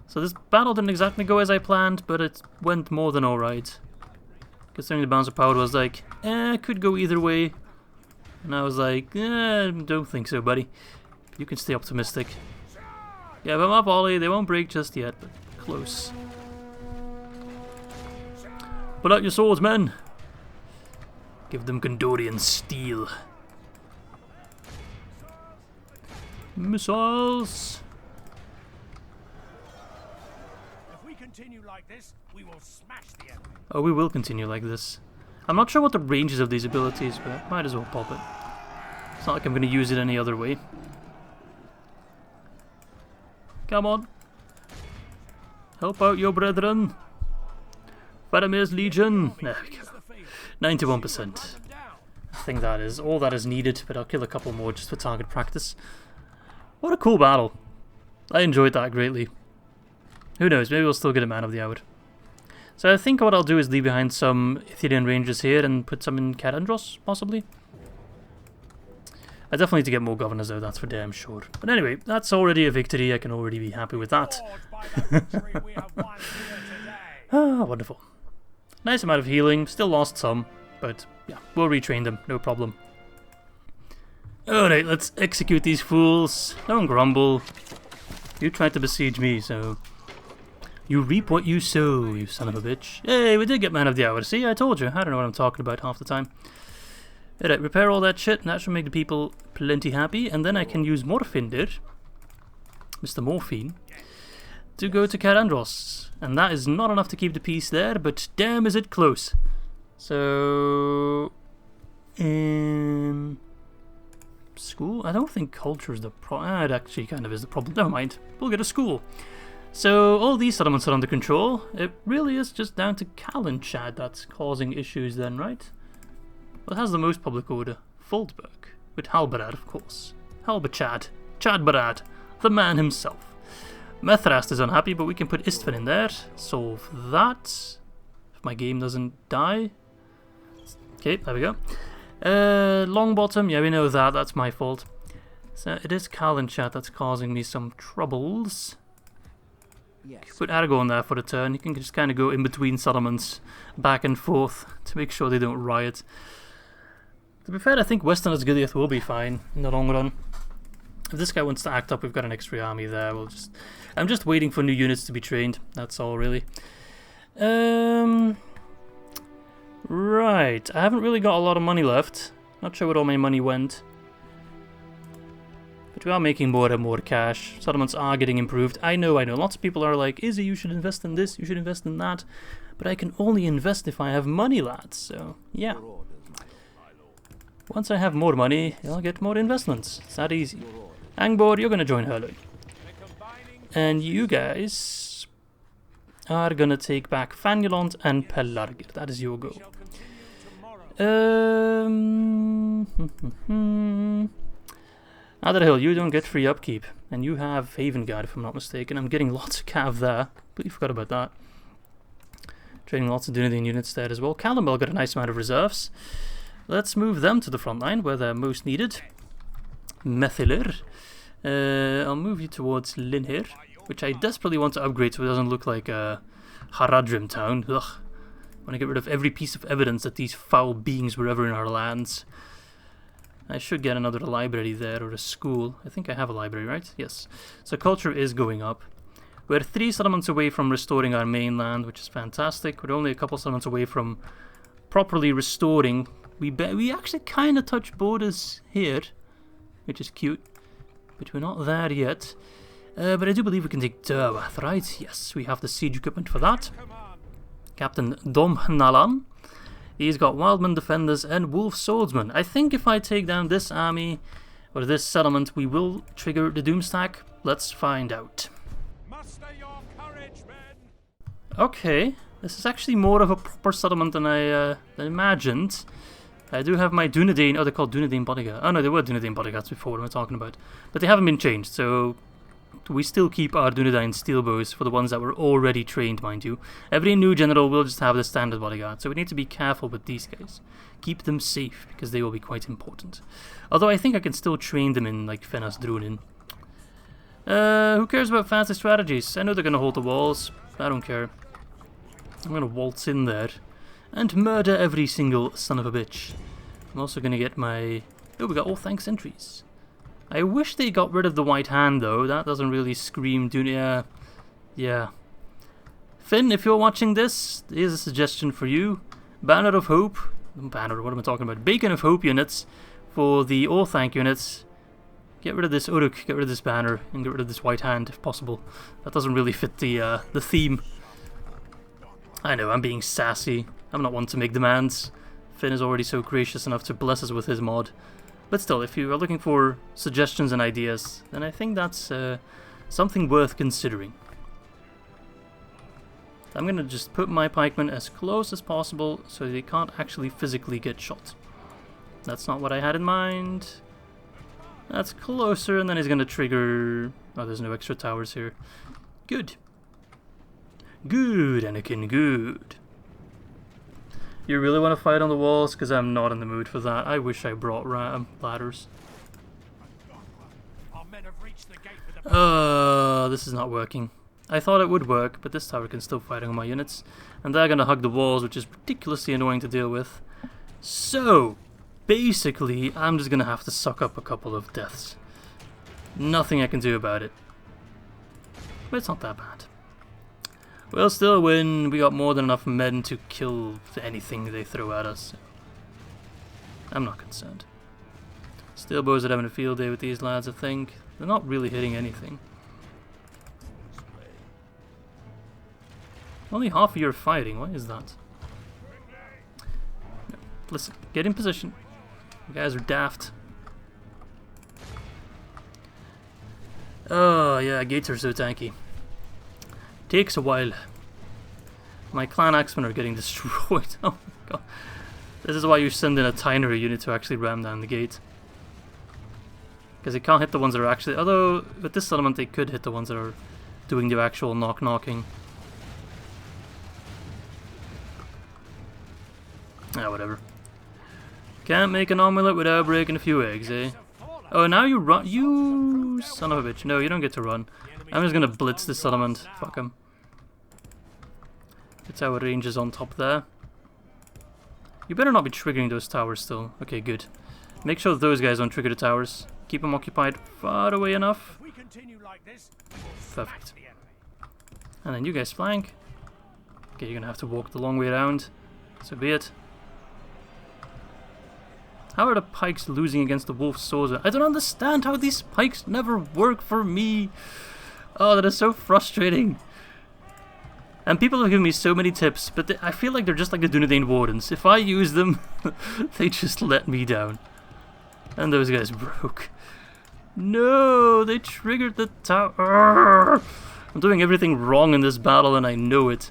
So this battle didn't exactly go as I planned, but it went more than alright. Considering the balance of power was like, could go either way. And I was like, don't think so, buddy. You can stay optimistic. Yeah, but my volley, they won't break just yet, but close. Pull out your swords, men. Give them Gondorian steel. Missiles. If we continue like this, we will smash the enemy. Oh, we will continue like this. I'm not sure what the ranges of these abilities, but might as well pop it. It's not like I'm going to use it any other way. Come on. Help out your brethren. Faramir's Legion. There we go. 91%. I think that is all that is needed, but I'll kill a couple more just for target practice. What a cool battle. I enjoyed that greatly. Who knows, maybe we'll still get a Man of the Hour. So I think what I'll do is leave behind some Ithilien Rangers here and put some in Cair Andros, possibly. I definitely need to get more governors though, that's for damn sure. But anyway, that's already a victory, I can already be happy with that. Ah, wonderful. Nice amount of healing, still lost some, but yeah, we'll retrain them, no problem. Alright, let's execute these fools. Don't grumble. You tried to besiege me, so... You reap what you sow, you son of a bitch. Hey, we did get Man of the Hour. See, I told you. I don't know what I'm talking about half the time. Alright, repair all that shit, and that should make the people plenty happy. And then I can use Morfinder, Mr. Morphine, to go to Cair Andros. And that is not enough to keep the peace there, but damn is it close. So... School? I don't think culture is the problem. It actually kind of is the problem. Never mind. We'll get a school. So all these settlements are under control. It really is just down to Calanchad that's causing issues then, right? Well, it has the most public order. Foldberg. With Halbarad, of course. Halbachad. Chadbarad. The man himself. Methrast is unhappy, but we can put Istvan in there. Solve that. If my game doesn't die. Okay, there we go. Longbottom, yeah, we know that. That's my fault. So it is Calanchad that's causing me some troubles. Yes. Put Aragorn there for a turn. You can just kind of go in between settlements, back and forth, to make sure they don't riot. To be fair, I think Western Osgiliath will be fine in the long run. If this guy wants to act up, we've got an extra army there. I'm just waiting for new units to be trained. That's all, really. Right. I haven't really got a lot of money left. Not sure where all my money went. But we are making more and more cash. Settlements are getting improved. I know. Lots of people are like, Izzy, you should invest in this, you should invest in that. But I can only invest if I have money, lads. So, yeah. Once I have more money, I'll get more investments. It's that easy. Angmar, you're going to join Hurley. And you guys are going to take back Fanulont and Pelargir. That is your goal. Otherhill, you don't get free upkeep. And you have Havengard, if I'm not mistaken. I'm getting lots of cav there. Completely forgot about that. Training lots of Dunedin units there as well. Callumel got a nice amount of reserves. Let's move them to the front line, where they're most needed. Methilir. I'll move you towards Linhir, which I desperately want to upgrade so it doesn't look like a Haradrim town. Ugh. I want to get rid of every piece of evidence that these foul beings were ever in our lands. I should get another library there, or a school. I think I have a library, right? Yes. So culture is going up. We're 3 settlements away from restoring our mainland, which is fantastic. We're only a couple settlements away from properly restoring. We actually kind of touch borders here, which is cute, but we're not there yet. But I do believe we can take Derwath, right? Yes, we have the siege equipment for that. Captain Dom Nalan. He's got Wildman Defenders and Wolf Swordsmen. I think if I take down this army, or this settlement, we will trigger the Doomstack. Let's find out. Muster your courage, men. Okay, this is actually more of a proper settlement than I imagined. I do have my Dunedain, they're called Dunedain bodyguards. Oh no, they were Dunedain bodyguards before, what am I talking about? But they haven't been changed, so we still keep our Dunedain steelbows for the ones that were already trained, mind you. Every new general will just have the standard bodyguard, so we need to be careful with these guys. Keep them safe, because they will be quite important. Although I think I can still train them in, like, Fenas Drunin. Who cares about fancy strategies? I know they're gonna hold the walls. I don't care. I'm gonna waltz in there and murder every single son of a bitch. I'm also gonna get my... Oh, we got all thanks entries. I wish they got rid of the white hand, though. That doesn't really scream Dunia. Yeah. Finn, if you're watching this, here's a suggestion for you. Banner of Hope. Banner, what am I talking about? Beacon of Hope units for the all thank units. Get rid of this Uruk, get rid of this banner, and get rid of this white hand if possible. That doesn't really fit the theme. I know, I'm being sassy. I'm not one to make demands. Finn is already so gracious enough to bless us with his mod. But still, if you are looking for suggestions and ideas, then I think that's something worth considering. I'm going to just put my pikemen as close as possible so they can't actually physically get shot. That's not what I had in mind. That's closer, and then he's going to trigger... Oh, there's no extra towers here. Good. Good, Anakin, good. You really want to fight on the walls? Because I'm not in the mood for that. I wish I brought ladders. Our men have reached the gate with the... This is not working. I thought it would work, but this tower can still fight on my units. And they're going to hug the walls, which is ridiculously annoying to deal with. So, basically, I'm just going to have to suck up a couple of deaths. Nothing I can do about it. But it's not that bad. We'll still win. We got more than enough men to kill anything they throw at us. I'm not concerned. Steelbows are having a field day with these lads, I think. They're not really hitting anything. Only half of you are fighting. Why is that? No. Listen, get in position. You guys are daft. Oh yeah, gates are so tanky. Takes a while. My clan axemen are getting destroyed. Oh my god. This is why you send in a tinier unit to actually ram down the gate. Because they can't hit the ones that are actually... Although, with this settlement they could hit the ones that are doing the actual knock-knocking. Ah, whatever. Can't make an omelette without breaking a few eggs, eh? Oh, now you run. You son of a bitch. No, you don't get to run. I'm just gonna blitz this settlement. Fuck him. It's our ranges on top there. You better not be triggering those towers still. Okay, good. Make sure those guys don't trigger the towers. Keep them occupied far away enough. Perfect. And then you guys flank. Okay, you're gonna have to walk the long way around. So be it. How are the pikes losing against the wolf swords? I don't understand how these pikes never work for me. Oh, that is so frustrating. And people have given me so many tips, but I feel like they're just like the Dunedain Wardens. If I use them, they just let me down. And those guys broke. No, they triggered the tower. I'm doing everything wrong in this battle and I know it.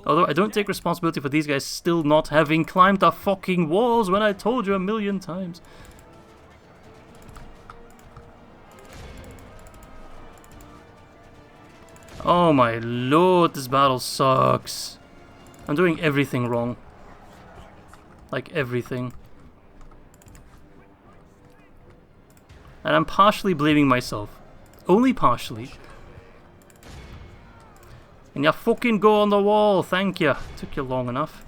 Although I don't take responsibility for these guys still not having climbed the fucking walls when I told you a million times. Oh my lord, this battle sucks. I'm doing everything wrong. Like everything. And I'm partially blaming myself. Only partially. And you fucking go on the wall, thank you. Took you long enough.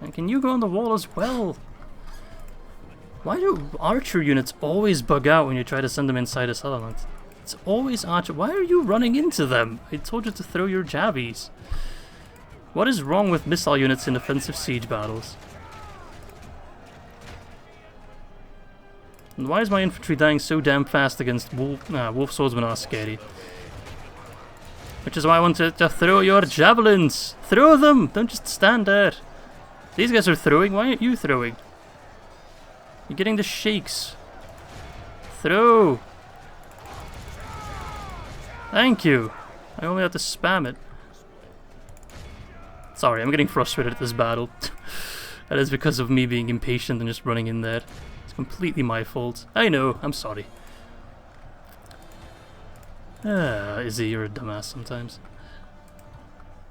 And can you go on the wall as well? Why do archer units always bug out when you try to send them inside a settlement? It's always archer. Why are you running into them? I told you to throw your jabbies. What is wrong with missile units in offensive siege battles? And why is my infantry dying so damn fast against wolf swordsmen are scary. Which is why I wanted to throw your javelins! Throw them! Don't just stand there. These guys are throwing, why aren't you throwing? You're getting the shakes. Throw! Thank you! I only had to spam it. Sorry, I'm getting frustrated at this battle. That is because of me being impatient and just running in there. It's completely my fault. I know, I'm sorry. Izzy, you're a dumbass sometimes.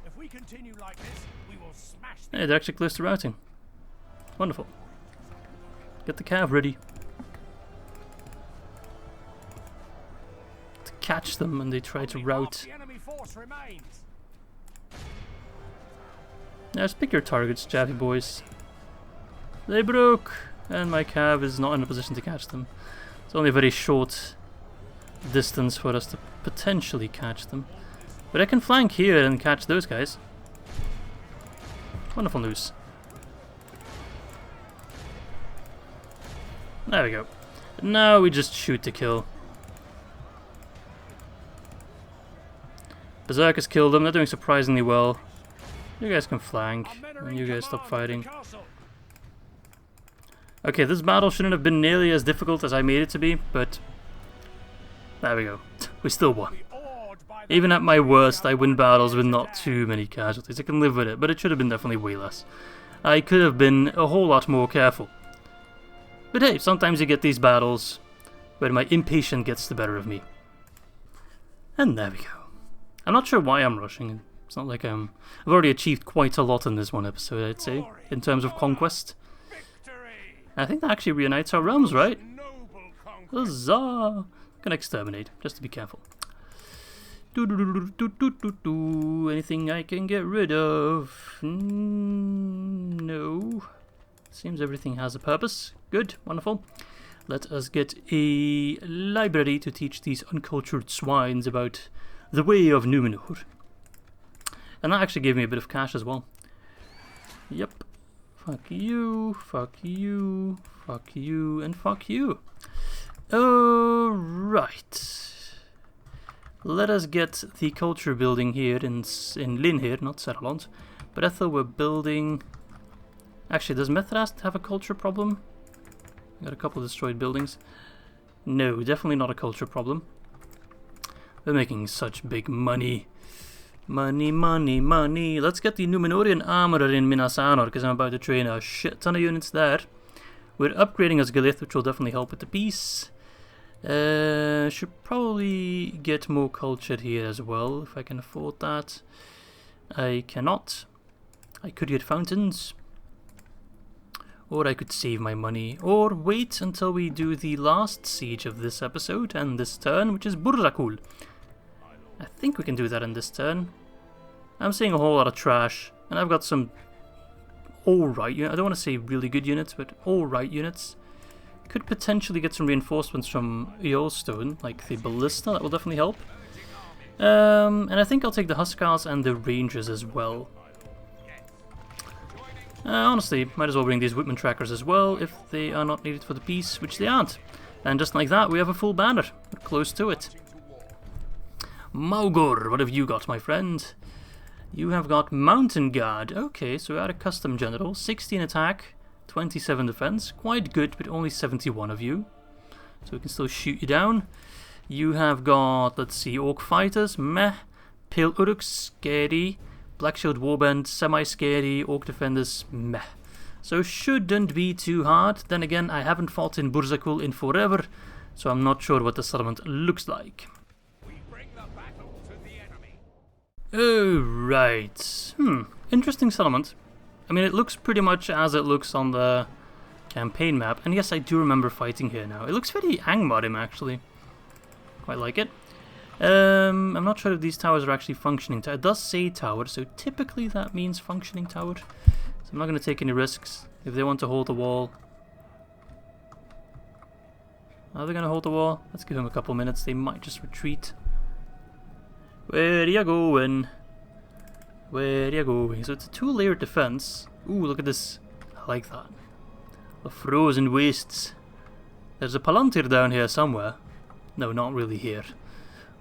If we continue like this, we will smash Hey, they're actually close to routing. Wonderful. Get the cav ready. To catch them when they try to rout. The enemy force remains. Now just pick your targets, Jaffy boys. They broke! And my cav is not in a position to catch them. It's only a very short distance for us to potentially catch them. But I can flank here and catch those guys. Wonderful news. There we go. Now we just shoot to kill. Berserkers killed them, they're doing surprisingly well. You guys can flank, and you guys stop fighting. Okay, this battle shouldn't have been nearly as difficult as I made it to be, but there we go. We still won. Even at my worst, I win battles with not too many casualties. I can live with it, but it should have been definitely way less. I could have been a whole lot more careful. But hey, sometimes you get these battles where my impatience gets the better of me. And there we go. I'm not sure why I'm rushing. It's not like I've already achieved quite a lot in this one episode, I'd say, in terms of conquest. I think that actually reunites our realms, right? Huzzah! Can exterminate, just to be careful. Anything I can get rid of? No. Seems everything has a purpose. Good, wonderful. Let us get a library to teach these uncultured swines about the way of Númenor. And that actually gave me a bit of cash as well. Yep. Fuck you, fuck you, fuck you, and fuck you. Alright. Let us get the culture building here in Lynn here, not Serland. Brethil, we're building... Actually, does Mithras have a culture problem? Got a couple of destroyed buildings. No, definitely not a culture problem. We're making such big money. Money, money, money. Let's get the Númenórean armorer in Minas Anor, because I'm about to train a shit ton of units there. We're upgrading Osgiliath, which will definitely help with the peace. Should probably get more culture here as well, if I can afford that. I cannot. I could get fountains. Or I could save my money. Or wait until we do the last siege of this episode and this turn, which is Burzakûl. I think we can do that in this turn. I'm seeing a whole lot of trash, and I've got some alright units. I don't want to say really good units, but alright units. Could potentially get some reinforcements from Eolstone, like the Ballista, that will definitely help. And I think I'll take the Huskars and the Rangers as well. Honestly, might as well bring these Whitman trackers as well, if they are not needed for the peace, which they aren't. And just like that, we have a full banner. We're close to it. Maugor, what have you got, my friend? You have got Mountain Guard. Okay, so we are a custom general. 16 attack, 27 defense. Quite good, but only 71 of you. So we can still shoot you down. You have got, let's see, Orc Fighters, meh. Pale Uruks, scary. Black Shield Warband, semi-scary. Orc Defenders, meh. So shouldn't be too hard. Then again, I haven't fought in Burzakûl in forever, so I'm not sure what the settlement looks like. Oh, right. Interesting settlement. I mean, it looks pretty much as it looks on the campaign map. And yes, I do remember fighting here now. It looks very Angmar actually. Quite like it. I'm not sure if these towers are actually functioning. It does say tower, so typically that means functioning tower. So I'm not going to take any risks. If they want to hold the wall, Are they gonna hold the wall? Let's give them a couple minutes. They might just retreat. Where you going? Where you going? So it's a 2-layered defense. Ooh, look at this. I like that. The frozen wastes. There's a palantir down here somewhere. No, not really here.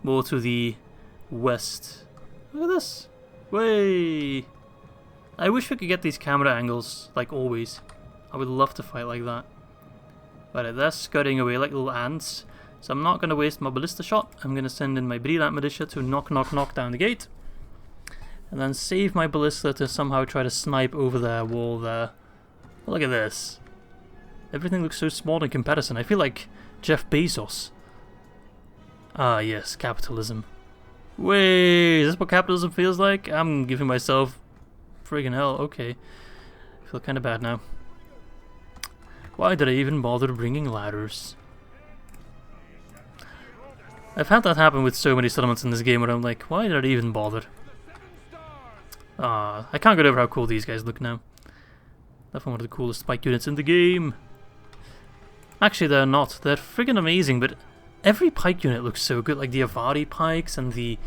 More to the west. Look at this. Way. I wish we could get these camera angles, like always. I would love to fight like that. But they're scurrying away like little ants. So I'm not going to waste my ballista shot. I'm going to send in my brilliant militia to knock down the gate. And then save my ballista to somehow try to snipe over their wall there. Look at this. Everything looks so small in comparison. I feel like Jeff Bezos. Ah yes, capitalism. Wait, is this what capitalism feels like? I'm giving myself friggin' hell. Okay. I feel kind of bad now. Why did I even bother bringing ladders? I've had that happen with so many settlements in this game where I'm like, why did I even bother? I can't get over how cool these guys look now. Definitely one of the coolest spike units in the game. Actually, they're not. They're friggin' amazing, but every pike unit looks so good. Like the Avari pikes and the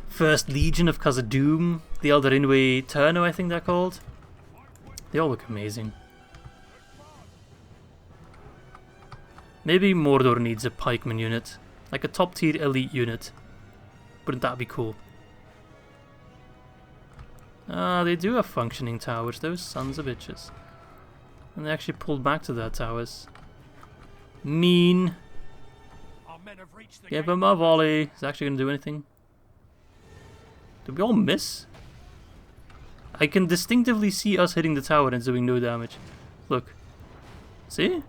First Legion of Khazad-dûm, the Eldarinwe Turno, I think they're called. They all look amazing. Maybe Mordor needs a pikeman unit. Like a top tier elite unit. Wouldn't that be cool? They do have functioning towers, those sons of bitches. And they actually pulled back to their towers. Mean. Give him a volley. Is it actually going to do anything? Did we all miss? I can distinctively see us hitting the tower and doing no damage. Look. See?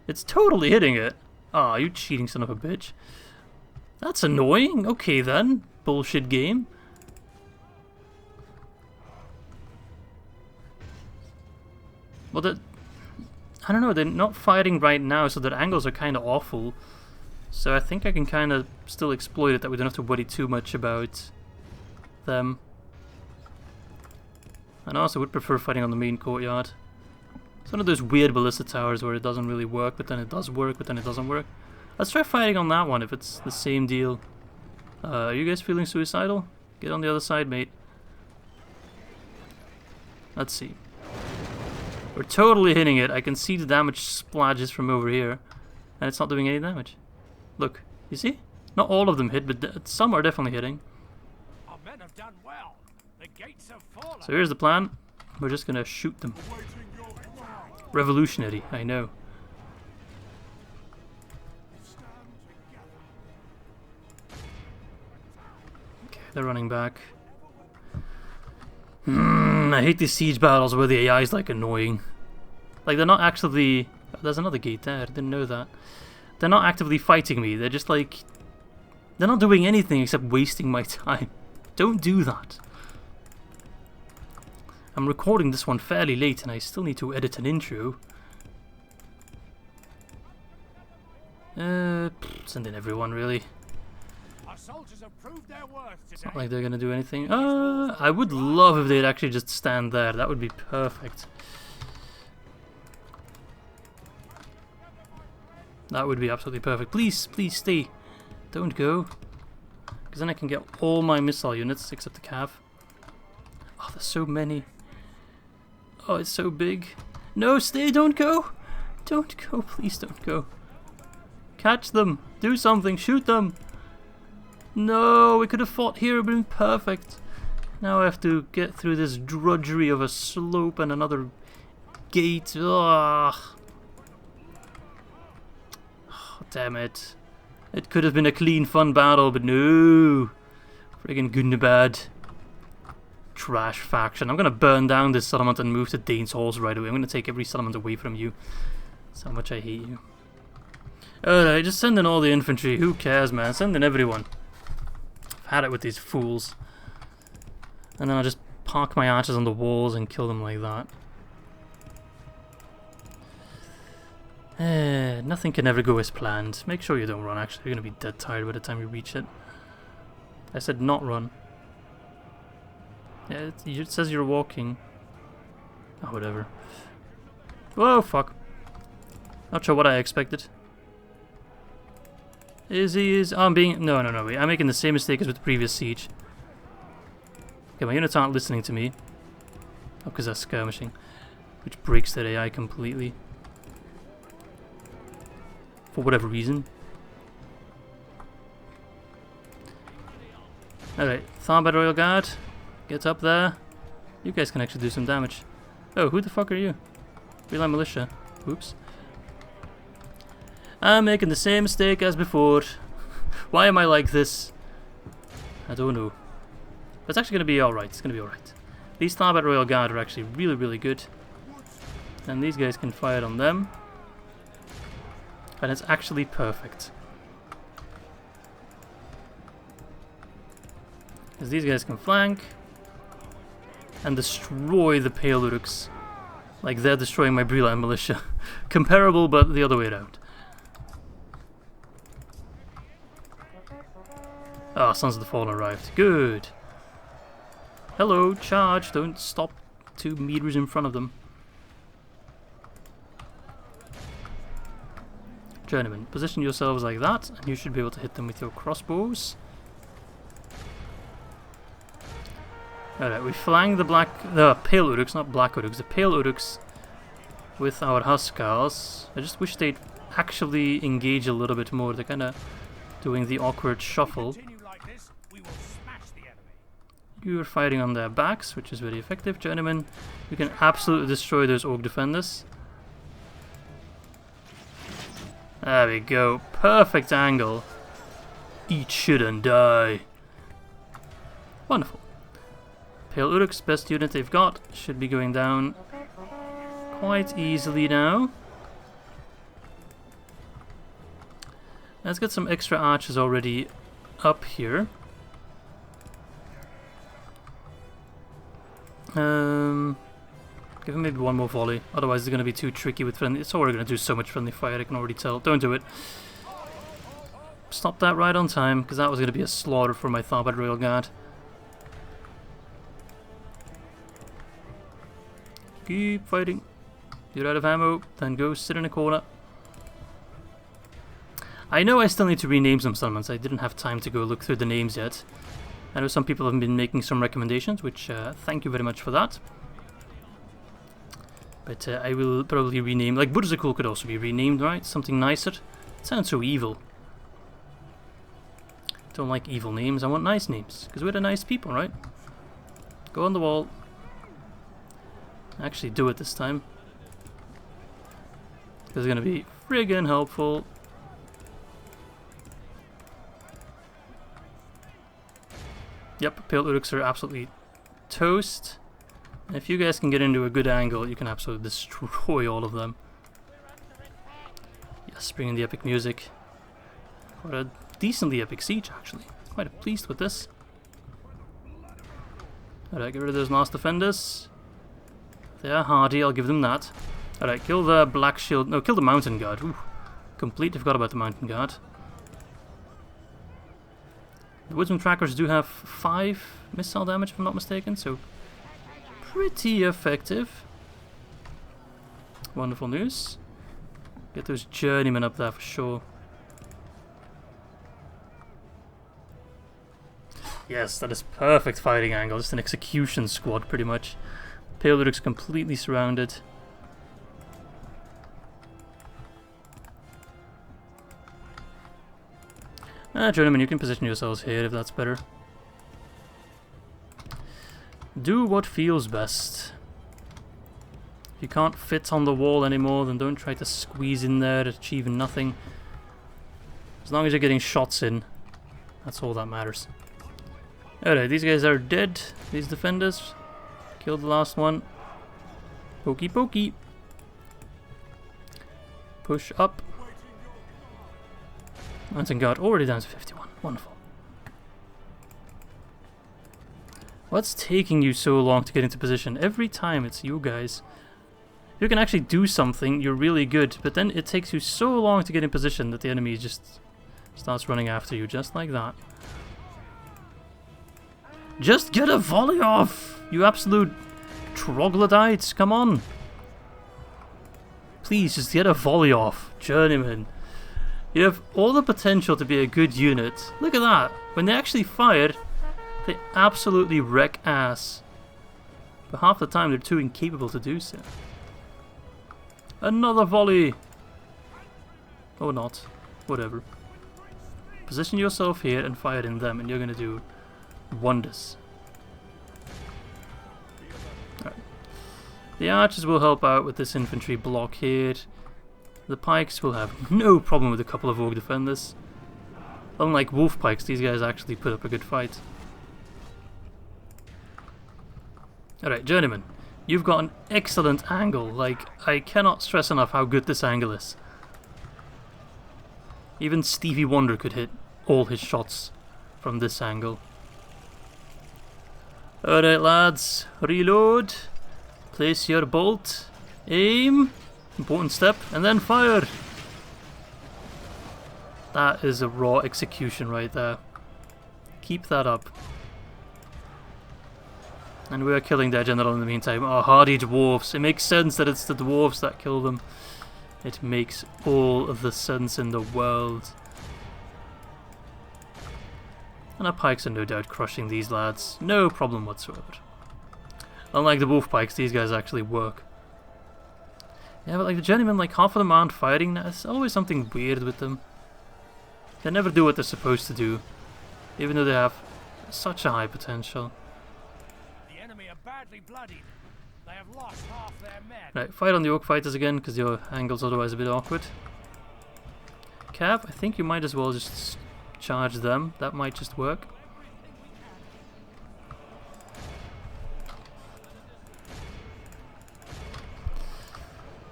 It's totally hitting it. Ah, you cheating son of a bitch. That's annoying. Okay then. Bullshit game. Well, I don't know, they're not fighting right now, so their angles are kind of awful. So I think I can kind of still exploit it, that we don't have to worry too much about them. And I also would prefer fighting on the main courtyard. It's one of those weird ballista towers where it doesn't really work, but then it does work, but then it doesn't work. Let's try fighting on that one if it's the same deal. Are you guys feeling suicidal? Get on the other side, mate. Let's see. We're totally hitting it. I can see the damage splashes from over here. And it's not doing any damage. Look, you see? Not all of them hit, but some are definitely hitting. Our men have done well. The gates have fallen. So here's the plan. We're just gonna shoot them. Revolutionary, I know. Okay, they're running back. I hate these siege battles where the AI is like annoying. Like they're not actually... There's another gate there, I didn't know that. They're not actively fighting me, they're just like... They're not doing anything except wasting my time. Don't do that. I'm recording this one fairly late and I still need to edit an intro. Send in everyone really. Our soldiers have proved their worth today. It's not like they're gonna do anything. I would love if they'd actually just stand there. That would be perfect. That would be absolutely perfect. Please, please stay. Don't go. Because then I can get all my missile units except the cav. Oh, there's so many. Oh, it's so big. No, stay, don't go. Don't go, please don't go. Catch them. Do something. Shoot them. No, we could have fought here. It would have been perfect. Now I have to get through this drudgery of a slope and another gate. Ugh. Oh, damn it. It could have been a clean, fun battle, but no. Friggin' Gundabad. Trash faction. I'm gonna burn down this settlement and move to Dane's Halls right away. I'm gonna take every settlement away from you. That's how much I hate you. Alright, just send in all the infantry. Who cares, man? Send in everyone. I've had it with these fools. And then I'll just park my archers on the walls and kill them like that. Nothing can ever go as planned. Make sure you don't run, actually. You're gonna be dead tired by the time you reach it. I said not run. Yeah, it says you're walking. Oh, whatever. Whoa, fuck. Not sure what I expected. Izzy is... Oh, I'm being... No, wait. I'm making the same mistake as with the previous siege. Okay, my units aren't listening to me. Oh, because they're skirmishing. Which breaks their AI completely. For whatever reason. Alright, Tharbad Royal Guard. Get up there. You guys can actually do some damage. Oh, who the fuck are you? Real militia. Oops. I'm making the same mistake as before. Why am I like this? I don't know. But it's actually going to be alright. It's going to be alright. These Tharbad Royal Guard are actually really, really good. And these guys can fire on them. And it's actually perfect. Because these guys can flank. And destroy the Pale Uruks. Like they're destroying my Brethil militia. Comparable, but the other way around. Ah, Sons of the Fallen arrived. Good. Hello, charge. Don't stop 2 meters in front of them. Journeyman, position yourselves like that, and you should be able to hit them with your crossbows. Alright, we flank the Pale Uruks, not Black Uruks, the Pale Uruks with our Huskars. I just wish they'd actually engage a little bit more. They're kind of doing the awkward shuffle. You're fighting on their backs, which is very effective. Journeyman, you can absolutely destroy those Orc defenders. There we go. Perfect angle. Eat shit and die. Wonderful. Pale Uruks, best unit they've got, should be going down quite easily now. Let's get some extra archers already up here. Give him maybe one more volley, otherwise it's going to be too tricky with friendly. It's already going to do so much friendly fire, I can already tell. Don't do it. Stop that right on time, because that was going to be a slaughter for my Tharbad Royal Guard. Keep fighting. You're out of ammo, then go sit in a corner. I know I still need to rename some summons. I didn't have time to go look through the names yet. I know some people have been making some recommendations, which thank you very much for that. But I will probably rename, like Burzakûl could also be renamed, right? Something nicer. It sounds so evil. Don't like evil names, I want nice names. Because we're the nice people, right? Go on the wall. Actually do it this time. This is going to be friggin' helpful. Yep, Pale Uruks are absolutely toast. And if you guys can get into a good angle, you can absolutely destroy all of them. Yes, bring in the epic music. Quite a decently epic siege, actually. Quite pleased with this. Alright, get rid of those last defenders. They are hardy, I'll give them that. Alright, kill the Black Shield. No, kill the Mountain Guard. Ooh, completely forgot about the Mountain Guard. The Woodsman Trackers do have 5 missile damage, if I'm not mistaken, so pretty effective. Wonderful news. Get those journeymen up there for sure. Yes, that is perfect fighting angle. Just an execution squad, pretty much. Pale Uruks completely surrounded. Journeyman, you can position yourselves here if that's better. Do what feels best. If you can't fit on the wall anymore, then don't try to squeeze in there, achieving nothing. As long as you're getting shots in, that's all that matters. Alright, these guys are dead. These defenders. Killed the last one. Pokey pokey. Push up. Mountain Guard already down to 51. Wonderful. What's taking you so long to get into position? Every time it's you guys. If you can actually do something, you're really good. But then it takes you so long to get in position that the enemy just starts running after you, just like that. Just get a volley off! You absolute troglodytes, come on! Please, just get a volley off. Journeyman. You have all the potential to be a good unit. Look at that. When they actually fire, they absolutely wreck ass. But half the time they're too incapable to do so. Another volley! Or not. Whatever. Position yourself here and fire in them and you're going to do wonders. Right. The archers will help out with this infantry block here. The pikes will have no problem with a couple of orc defenders. Unlike wolf pikes, these guys actually put up a good fight. Alright, journeyman. You've got an excellent angle. Like, I cannot stress enough how good this angle is. Even Stevie Wonder could hit all his shots from this angle. Alright lads, reload. Place your bolt. Aim. Important step. And then fire. That is a raw execution right there. Keep that up. And we are killing their general in the meantime. Our hardy dwarves. It makes sense that it's the dwarves that kill them. It makes all of the sense in the world. And our pikes are no doubt crushing these lads. No problem whatsoever. Unlike the wolf pikes, these guys actually work. Yeah, but like the journeymen, like half of them aren't fighting. There's always something weird with them. They never do what they're supposed to do. Even though they have such a high potential. The enemy are badly bloodied. They have lost half their men. Right, fight on the orc fighters again, because your angle's otherwise a bit awkward. Cav, I think you might as well just charge them. That might just work.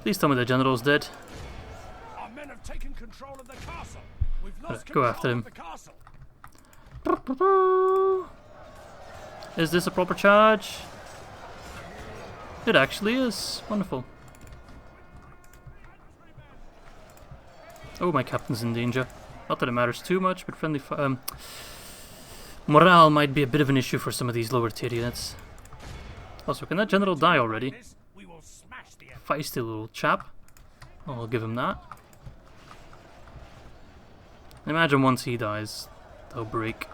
Please tell me the general's dead. Our men have taken control of the castle. We've lost Go after him. of the castle. Is this a proper charge? It actually is. Wonderful. Oh, my captain's in danger. Not that it matters too much, but friendly morale might be a bit of an issue for some of these lower tier units. Also, can that general die already? We will smash the enemy. Feisty little chap. I'll give him that. Imagine once he dies, they'll break.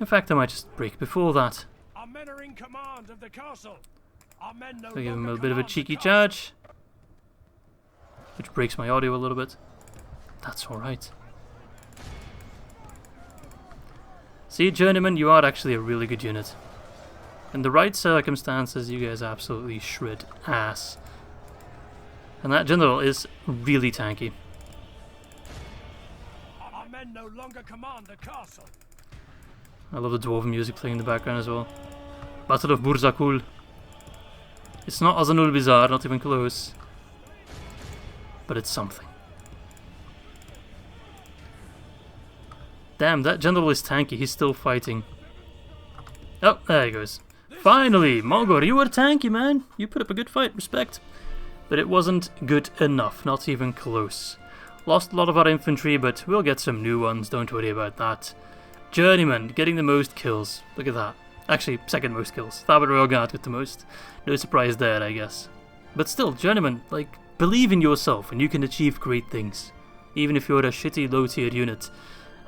In fact, I might just break before that. Our men are in command of the castle. Our men no I'll give him a longer bit of a command the cheeky castle. charge. Which breaks my audio a little bit. That's alright. See, journeyman, you are actually a really good unit. In the right circumstances, you guys absolutely shred ass. And that general is really tanky. Our men no longer command the castle. I love the dwarven music playing in the background as well. Battle of Burzakûl. It's not Azanul Bizarre, not even close. But it's something. Damn, that general is tanky, he's still fighting. Oh, there he goes. Finally, Mogor, you were tanky, man. You put up a good fight, respect. But it wasn't good enough, not even close. Lost a lot of our infantry, but we'll get some new ones, don't worry about that. Journeyman, getting the most kills. Look at that. Actually, second most kills. Thabit Royalguard with the most. No surprise there, I guess. But still, Journeyman, like, believe in yourself and you can achieve great things. Even if you're a shitty low-tier unit.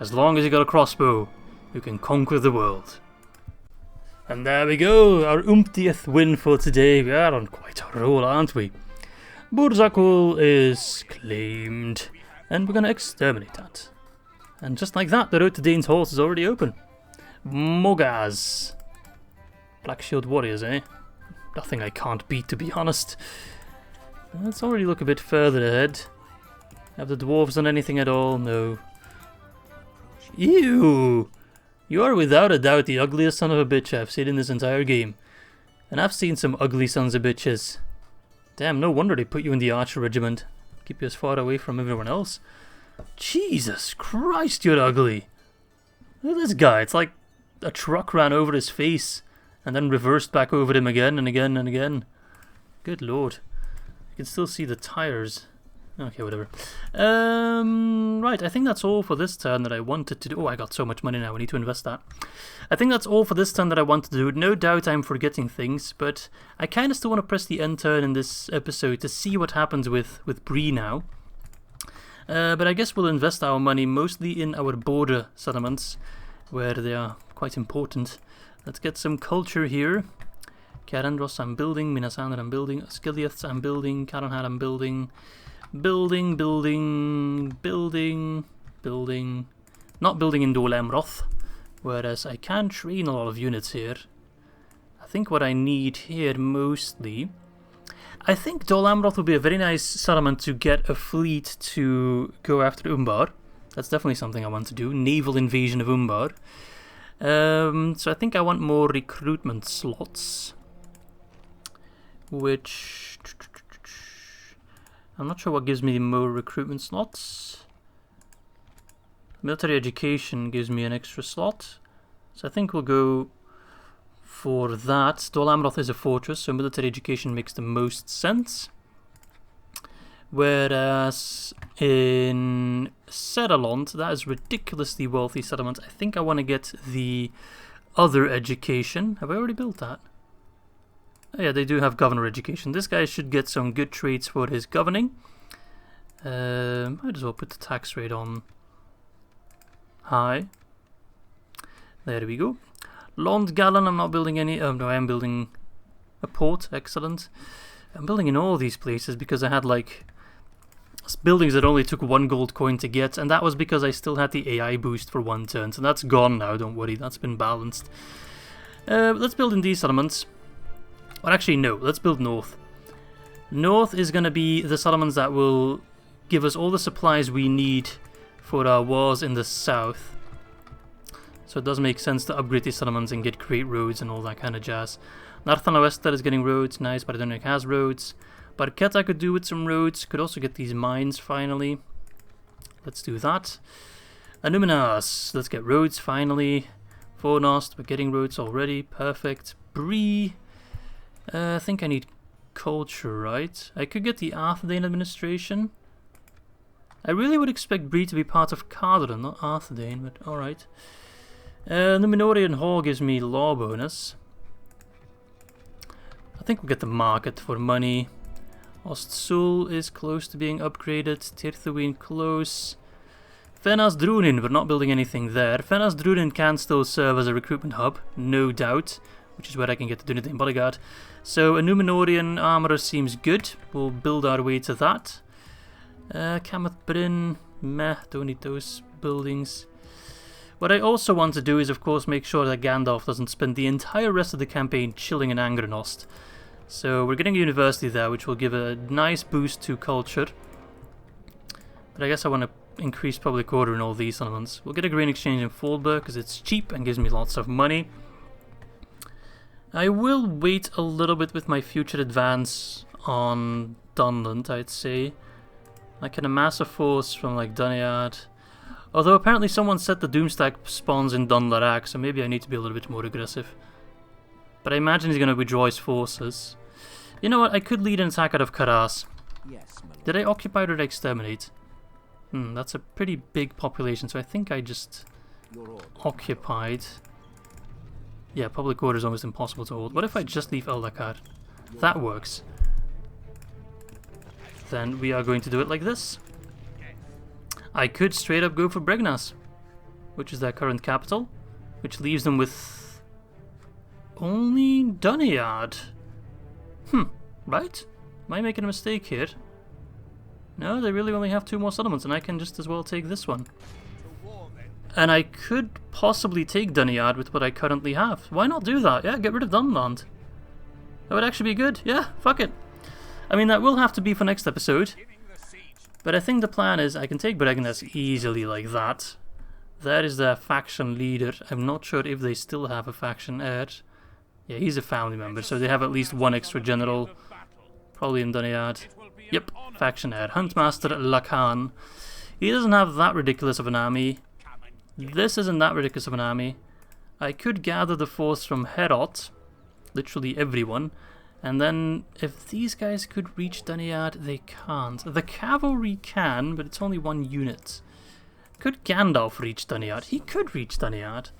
As long as you got a crossbow, you can conquer the world. And there we go, our umptieth win for today. We are on quite a roll, aren't we? Burzakûl is claimed, and we're going to exterminate that. And just like that, the road to Dane's Horse is already open. Mogaz. Black Shield Warriors, eh? Nothing I can't beat, to be honest. Let's already look a bit further ahead. Have the dwarves done anything at all? No. Ew! You are without a doubt the ugliest son of a bitch I've seen in this entire game. And I've seen some ugly sons of bitches. Damn, no wonder they put you in the archer regiment. Keep you as far away from everyone else. Jesus Christ, you're ugly. Look at this guy. It's like a truck ran over his face and then reversed back over him again and again and again. Good lord. You can still see the tires Okay, whatever. Right, I think that's all for this turn that I wanted to do. Oh, I got so much money now, I need to invest that. I think that's all for this turn that I wanted to do. No doubt I'm forgetting things, but I kind of still want to press the end turn in this episode to see what happens with Bree now. But I guess we'll invest our money mostly in our border settlements, where they are quite important. Let's get some culture here. Cair Andros I'm building, Minas Tirith I'm building, Osgiliath I'm building, Caronhad I'm building. Building. Not building in Dol Amroth, whereas I can train a lot of units here. I think what I need here mostly... I think Dol Amroth would be a very nice settlement to get a fleet to go after Umbar. That's definitely something I want to do, naval invasion of Umbar. So I think I want more recruitment slots. Which... I'm not sure what gives me more recruitment slots. Military education gives me an extra slot. So I think we'll go for that. Dol Amroth is a fortress, so military education makes the most sense. Whereas in Seralond, that is ridiculously wealthy settlement. I think I want to get the other education. Have I already built that? Oh yeah, they do have governor education. This guy should get some good traits for his governing. Might as well put the tax rate on high. There we go. Londgalen, I'm not building any... Oh no, I am building a port. Excellent. I'm building in all these places because I had like buildings that only took 1 gold coin to get, and that was because I still had the AI boost for 1 turn. So that's gone now, don't worry, that's been balanced. Let's build in these settlements. Or actually, no, let's build north. North is going to be the settlements that will give us all the supplies we need for our wars in the south. So it does make sense to upgrade these settlements and get great roads and all that kind of jazz. Narthana Wester is getting roads, nice, but I don't know if it has roads. Barket I could do with some roads, could also get these mines finally. Let's do that. Anuminas, let's get roads finally. Fornost, we're getting roads already, perfect. Bree... I think I need culture, right? I could get the Ar-Adûnâim administration. I really would expect Bree to be part of Cardon, not Ar-Adûnâim, but alright. Numenorian Hall gives me law bonus. I think we'll get the market for money. Ostsul is close to being upgraded. Tirthuin close. Fenas Drunin, we're not building anything there. Fenas Drunin can still serve as a recruitment hub, no doubt. Which is where I can get the Dunedain bodyguard. So a Numenorian armourer seems good. We'll build our way to that. Kamath Bryn, meh, don't need those buildings. What I also want to do is of course make sure that Gandalf doesn't spend the entire rest of the campaign chilling in Angrenost. So we're getting a university there, which will give a nice boost to culture. But I guess I want to increase public order in all these settlements. We'll get a grain exchange in Fallburg because it's cheap and gives me lots of money. I will wait a little bit with my future advance on Dunland, I'd say. I can amass a force from like Dunyard. Although apparently someone said the Doomstack spawns in Dunlarak, so maybe I need to be a little bit more aggressive. But I imagine he's going to withdraw his forces. You know what, I could lead an attack out of Karas. Yes, my lord. Did I occupy or did I exterminate? That's a pretty big population, so I think I just occupied. Yeah, public order is almost impossible to hold. What if I just leave Eldakar? That works. Then we are going to do it like this. I could straight up go for Bregnas, which is their current capital, which leaves them with only Dunyard. Right? Am I making a mistake here? No, they really only have 2 more settlements, and I can just as well take this one. And I could possibly take Dunyard with what I currently have. Why not do that? Yeah, get rid of Dunland. That would actually be good. Yeah, fuck it. I mean, that will have to be for next episode. But I think the plan is I can take Bregnas easily like that. That is their faction leader. I'm not sure if they still have a faction heir. Yeah, he's a family member, so they have at least 1 extra general. Probably in Dunyard. Yep, faction heir. Huntmaster Lakan. He doesn't have that ridiculous of an army. This isn't that ridiculous of an army. I could gather the force from Herod, literally everyone, And then, if these guys could reach Dunyard, they can't. The cavalry can, but it's only 1 unit. Could Gandalf reach Dunyard? He could reach Dunyard.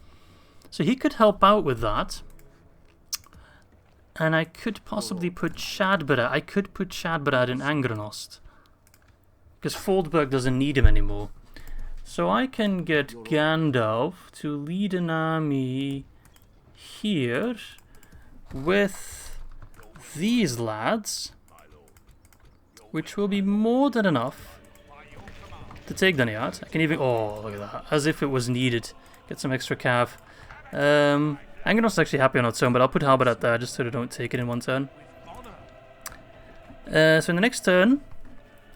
So he could help out with that. And I could possibly put Shadbarad. I could put Shadbarad in Angrenost. Because Foldberg doesn't need him anymore. So I can get Gandalf to lead an army here with these lads, which will be more than enough to take Dunyard. I can even... Oh, look at that. As if it was needed. Get some extra cav. Angrenost is actually happy on its own, but I'll put Halberd there just so they don't take it in one turn. So in the next turn,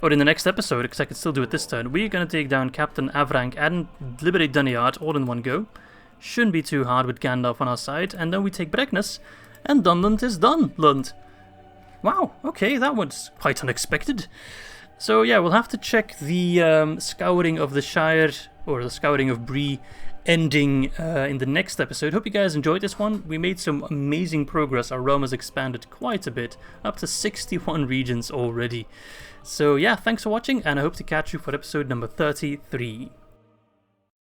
or in the next episode, because I can still do it this turn, we're going to take down Captain Avrank and liberate Dunyard all in one go. Shouldn't be too hard with Gandalf on our side. And then we take Bregnes, and Dunland is done, Lund. Wow, okay, that was quite unexpected. So yeah, we'll have to check the scouring of the Shire, or the scouring of Bree, ending in the next episode. Hope you guys enjoyed this one. We made some amazing progress. Our realm has expanded quite a bit, up to 61 regions already. So yeah, thanks for watching, and I hope to catch you for episode number 33.